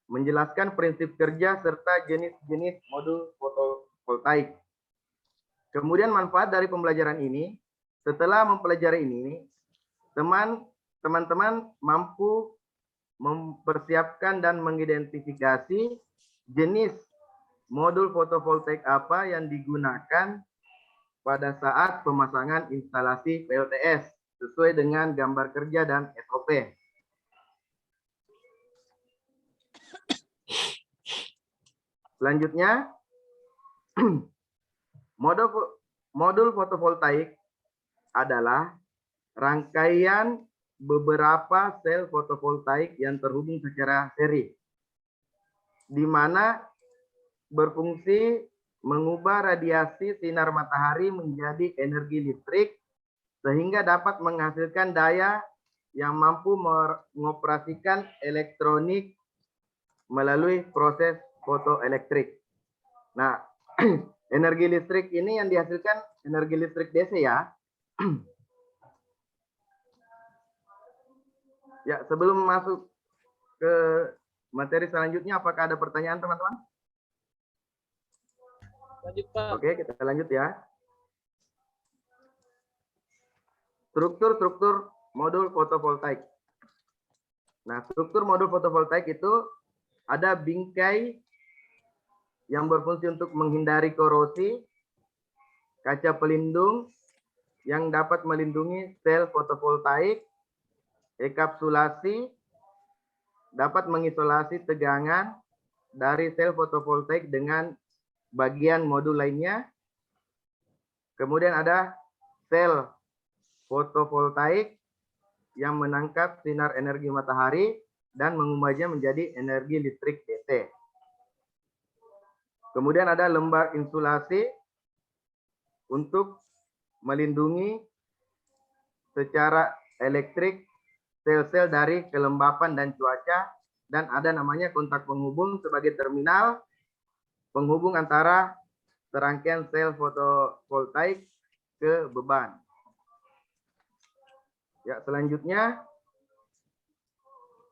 menjelaskan prinsip kerja serta jenis-jenis modul fotovoltaik. Kemudian manfaat dari pembelajaran ini, setelah mempelajari ini, teman-teman mampu mempersiapkan dan mengidentifikasi jenis modul fotovoltaik apa yang digunakan pada saat pemasangan instalasi PLTS sesuai dengan gambar kerja dan SOP. Selanjutnya, modul fotovoltaik adalah rangkaian beberapa sel fotovoltaik yang terhubung secara seri, di mana berfungsi mengubah radiasi sinar matahari menjadi energi listrik sehingga dapat menghasilkan daya yang mampu mengoperasikan elektronik melalui proses fotoelektrik. Nah, energi listrik ini yang dihasilkan energi listrik DC ya. Ya, sebelum masuk ke materi selanjutnya, apakah ada pertanyaan teman-teman? Lanjut, Pak. Oke, kita lanjut ya. Struktur modul fotovoltaik. Nah, struktur modul fotovoltaik itu ada bingkai yang berfungsi untuk menghindari korosi, kaca pelindung yang dapat melindungi sel fotovoltaik, enkapsulasi, dapat mengisolasi tegangan dari sel fotovoltaik dengan bagian modul lainnya. Kemudian ada sel fotovoltaik yang menangkap sinar energi matahari dan mengubahnya menjadi energi listrik DC. Kemudian ada lembar insulasi untuk melindungi secara elektrik sel-sel dari kelembapan dan cuaca, dan ada namanya kontak penghubung sebagai terminal penghubung antara serangkaian sel fotovoltaik ke beban. Ya, selanjutnya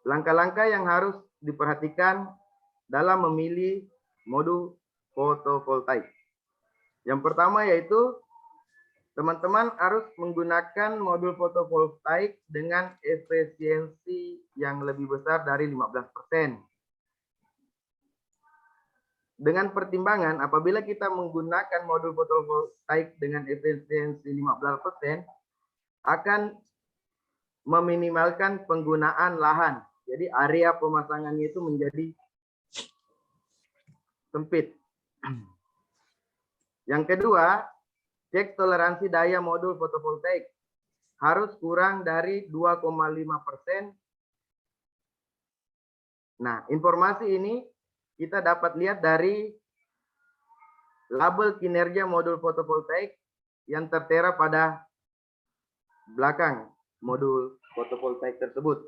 langkah-langkah yang harus diperhatikan dalam memilih modul fotovoltaik. Yang pertama yaitu teman-teman harus menggunakan modul fotovoltaik dengan efisiensi yang lebih besar dari 15%. Dengan pertimbangan apabila kita menggunakan modul fotovoltaik dengan efisiensi 15% akan meminimalkan penggunaan lahan. Jadi area pemasangannya itu menjadi sempit. Yang kedua, cek toleransi daya modul fotovoltaik harus kurang dari 2,5%. Nah, informasi ini kita dapat lihat dari label kinerja modul fotovoltaik yang tertera pada belakang modul fotovoltaik tersebut.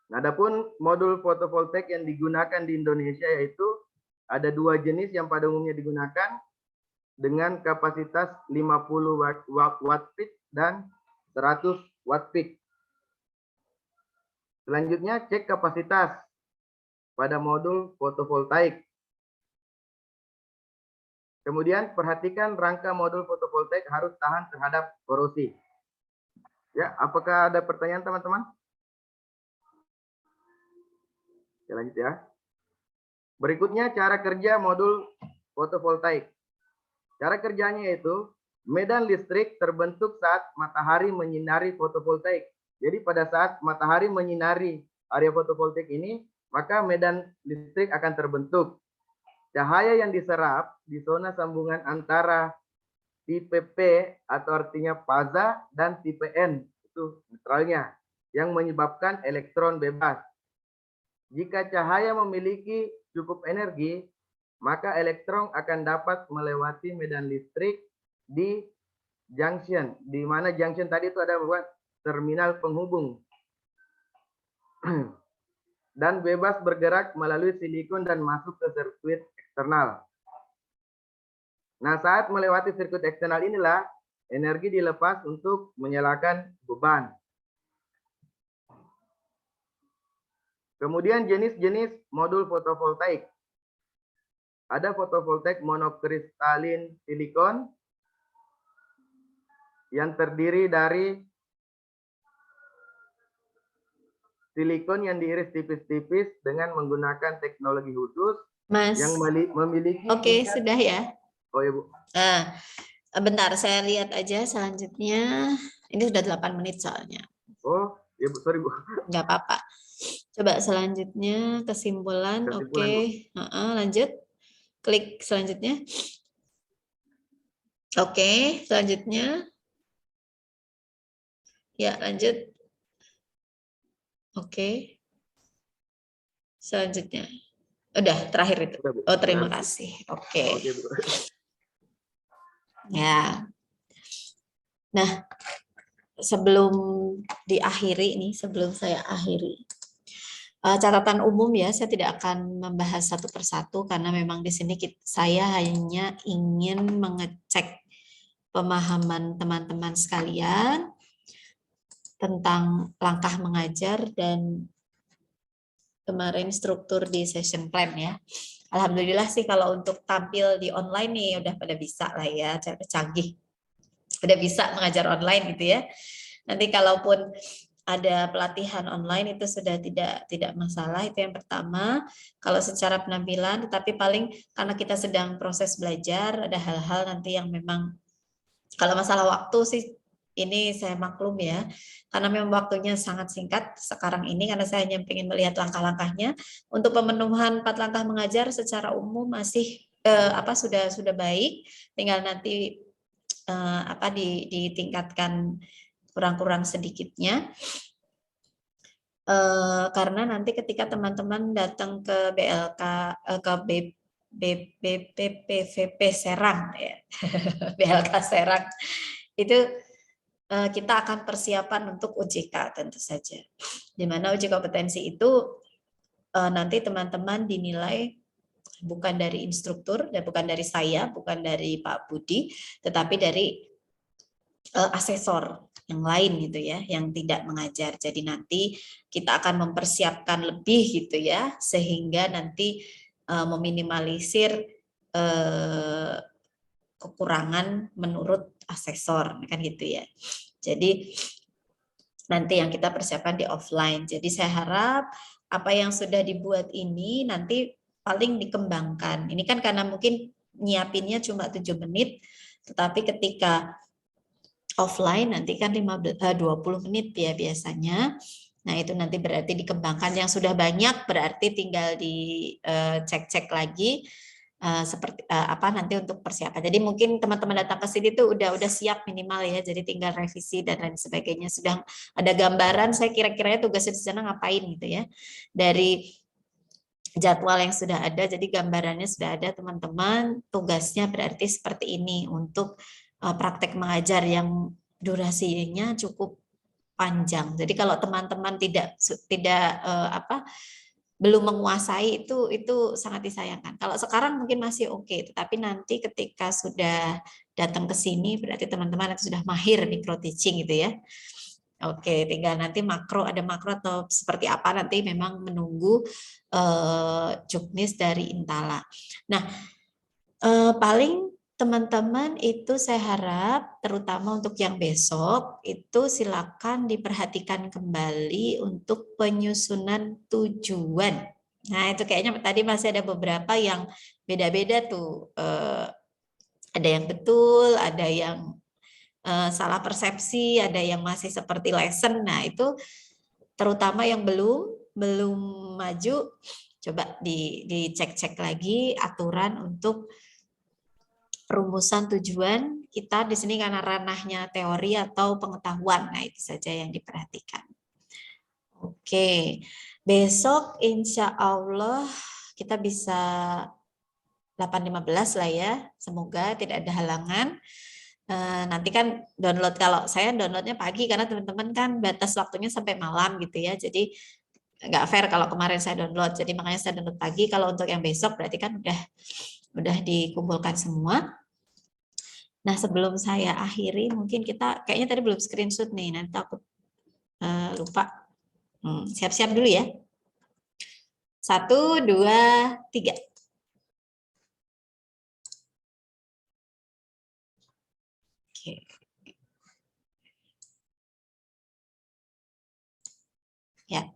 Nah, adapun modul fotovoltaik yang digunakan di Indonesia yaitu ada dua jenis yang pada umumnya digunakan dengan kapasitas 50 watt peak dan 100 watt peak. Selanjutnya cek kapasitas pada modul fotovoltaik. Kemudian perhatikan rangka modul fotovoltaik harus tahan terhadap korosi. Ya, apakah ada pertanyaan teman-teman? Ya, lanjut ya. Berikutnya cara kerja modul fotovoltaik. Cara kerjanya yaitu medan listrik terbentuk saat matahari menyinari fotovoltaik. Jadi pada saat matahari menyinari area fotovoltaik ini, maka medan listrik akan terbentuk. Cahaya yang diserap di zona sambungan antara tipe P atau artinya fasa dan tipe N itu netralnya yang menyebabkan elektron bebas. Jika cahaya memiliki cukup energi, maka elektron akan dapat melewati medan listrik di junction, di mana junction tadi itu ada buat terminal penghubung dan bebas bergerak melalui silikon dan masuk ke sirkuit eksternal. Nah, saat melewati sirkuit eksternal inilah energi dilepas untuk menyalakan beban. Kemudian jenis-jenis modul fotovoltaik. Ada fotovoltaik monokristalin silikon yang terdiri dari silikon yang diiris tipis-tipis dengan menggunakan teknologi khusus Mas. yang memiliki Oke, sudah ya. Oh ya, Bu. Nah, bentar saya lihat aja selanjutnya. Ini sudah 8 menit soalnya. Oh, ya Bu, sorry Bu. Enggak apa-apa. Coba selanjutnya kesimpulan. Oke. Lanjut. Klik selanjutnya. Oke, selanjutnya. Ya, lanjut. Oke. Selanjutnya. Udah, terakhir itu. Oh, terima kasih. Oke. Ya. Nah, sebelum diakhiri nih, sebelum saya akhiri. Catatan umum ya, saya tidak akan membahas satu persatu karena memang di sini saya hanya ingin mengecek pemahaman teman-teman sekalian tentang langkah mengajar dan kemarin struktur di session plan ya. Alhamdulillah sih kalau untuk tampil di online nih udah pada bisa lah ya, canggih. Udah bisa mengajar online gitu ya. Nanti kalaupun ada pelatihan online itu sudah tidak masalah, itu yang pertama. Kalau secara penampilan, tetapi paling karena kita sedang proses belajar, ada hal-hal nanti yang memang kalau masalah waktu sih ini saya maklum ya, karena memang waktunya sangat singkat sekarang ini, karena saya hanya ingin melihat langkah-langkahnya. Untuk pemenuhan 4 langkah mengajar secara umum masih sudah baik, tinggal nanti ditingkatkan kurang-kurang sedikitnya. Karena nanti ketika teman-teman datang ke BLK ke BPPVP Serang ya. BLK Serang itu kita akan persiapan untuk UJK tentu saja. Di mana uji kompetensi itu nanti teman-teman dinilai bukan dari instruktur dan bukan dari saya, bukan dari Pak Budi, tetapi dari asesor yang lain gitu ya, yang tidak mengajar. Jadi nanti kita akan mempersiapkan lebih gitu ya, sehingga nanti meminimalisir kekurangan menurut asesor kan gitu ya. Jadi nanti yang kita persiapkan di offline. Jadi saya harap apa yang sudah dibuat ini nanti paling dikembangkan. Ini kan karena mungkin nyiapinnya cuma 7 menit, tetapi ketika offline nanti kan 20 menit ya biasanya. Nah, itu nanti berarti dikembangkan. Yang sudah banyak berarti tinggal dicek-cek lagi seperti apa nanti untuk persiapan. Jadi mungkin teman-teman datang ke sini tuh udah siap minimal ya. Jadi tinggal revisi dan lain sebagainya. Sudah ada gambaran saya kira-kiranya tugasnya di sana ngapain gitu ya. Dari jadwal yang sudah ada, jadi gambarannya sudah ada teman-teman. Tugasnya berarti seperti ini untuk praktek mengajar yang durasinya cukup panjang. Jadi kalau teman-teman belum menguasai itu sangat disayangkan. Kalau sekarang mungkin masih oke, tetapi nanti ketika sudah datang ke sini berarti teman-teman sudah mahir micro teaching gitu ya. Oke, tinggal nanti ada makro atau seperti apa nanti memang menunggu juknis dari Intala. Nah, paling teman-teman itu saya harap terutama untuk yang besok itu silakan diperhatikan kembali untuk penyusunan tujuan. Nah itu kayaknya tadi masih ada beberapa yang beda-beda tuh. Ada yang betul, ada yang salah persepsi, ada yang masih seperti lesson. Nah itu terutama yang belum maju, coba dicek-cek lagi aturan untuk perumusan tujuan kita di sini karena ranahnya teori atau pengetahuan. Nah, itu saja yang diperhatikan. Oke, besok insya Allah kita bisa 8.15 lah ya. Semoga tidak ada halangan. Nanti kan download, kalau saya downloadnya pagi karena teman-teman kan batas waktunya sampai malam gitu ya. Jadi nggak fair kalau kemarin saya download. Jadi makanya saya download pagi. Kalau untuk yang besok berarti kan udah dikumpulkan semua. Nah, sebelum saya akhiri, mungkin kita kayaknya tadi belum screenshot nih, nanti aku lupa. Siap-siap dulu ya. 1, 2, 3. Oke. Ya.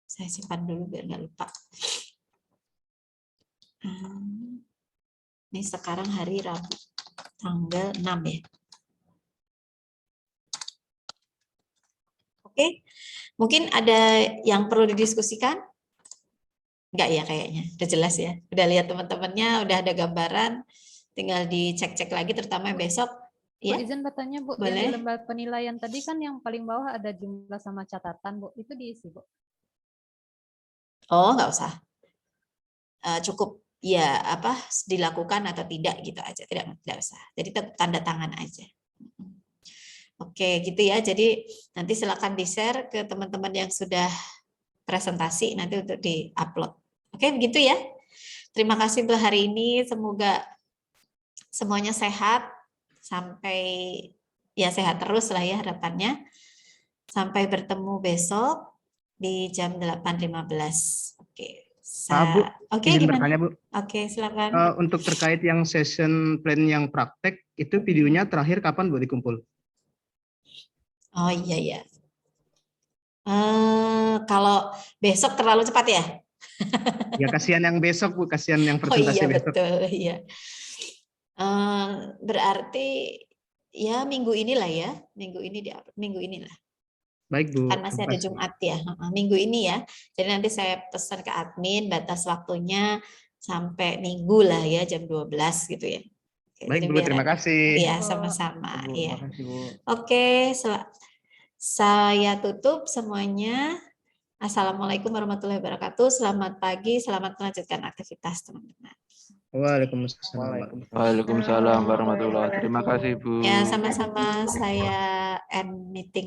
Saya simpan dulu biar nggak lupa. Ini sekarang hari Rabu, tanggal 6 ya. Oke, mungkin ada yang perlu didiskusikan? Enggak ya kayaknya, udah jelas ya. Udah lihat teman-temannya, udah ada gambaran, tinggal dicek-cek lagi terutama yang besok. Bu, Ya, izin bertanya Bu, boleh. yang di lembar penilaian tadi kan yang paling bawah ada jumlah sama catatan Bu, itu diisi Bu? Oh, nggak usah. Cukup ya dilakukan atau tidak gitu aja, tidak usah. Jadi tanda tangan aja. Oke, gitu ya. Jadi nanti silakan di-share ke teman-teman yang sudah presentasi nanti untuk di-upload. Oke, begitu ya. Terima kasih untuk hari ini. Semoga semuanya sehat sampai ya sehat terus lah ya harapannya. Sampai bertemu besok di jam 8.15. Oke. Bu, Oke, izin gimana? bertanya, Bu. Oke, silakan. Untuk terkait yang session plan yang praktek, itu videonya terakhir kapan Bu dikumpul? Oh iya ya. Kalau besok terlalu cepat ya? Ya kasihan yang besok Bu, kasihan yang presentasi iya, besok. Betul, iya. Berarti ya minggu inilah ya, minggu inilah. Baik Bu. Kan masih ada Jumat ya, minggu ini ya. Jadi nanti saya pesan ke admin batas waktunya sampai minggu lah ya, jam 12 gitu ya. Baik Bu, terima kasih. Iya, sama-sama. Bu, Iya. makasih, Bu. Oke, saya tutup semuanya. Assalamualaikum warahmatullahi wabarakatuh. Selamat pagi, selamat melanjutkan aktivitas teman-teman. Waalaikumsalam. Waalaikumsalam warahmatullahi wabarakatuh. Terima kasih Bu. Ya, sama-sama. Saya end meeting.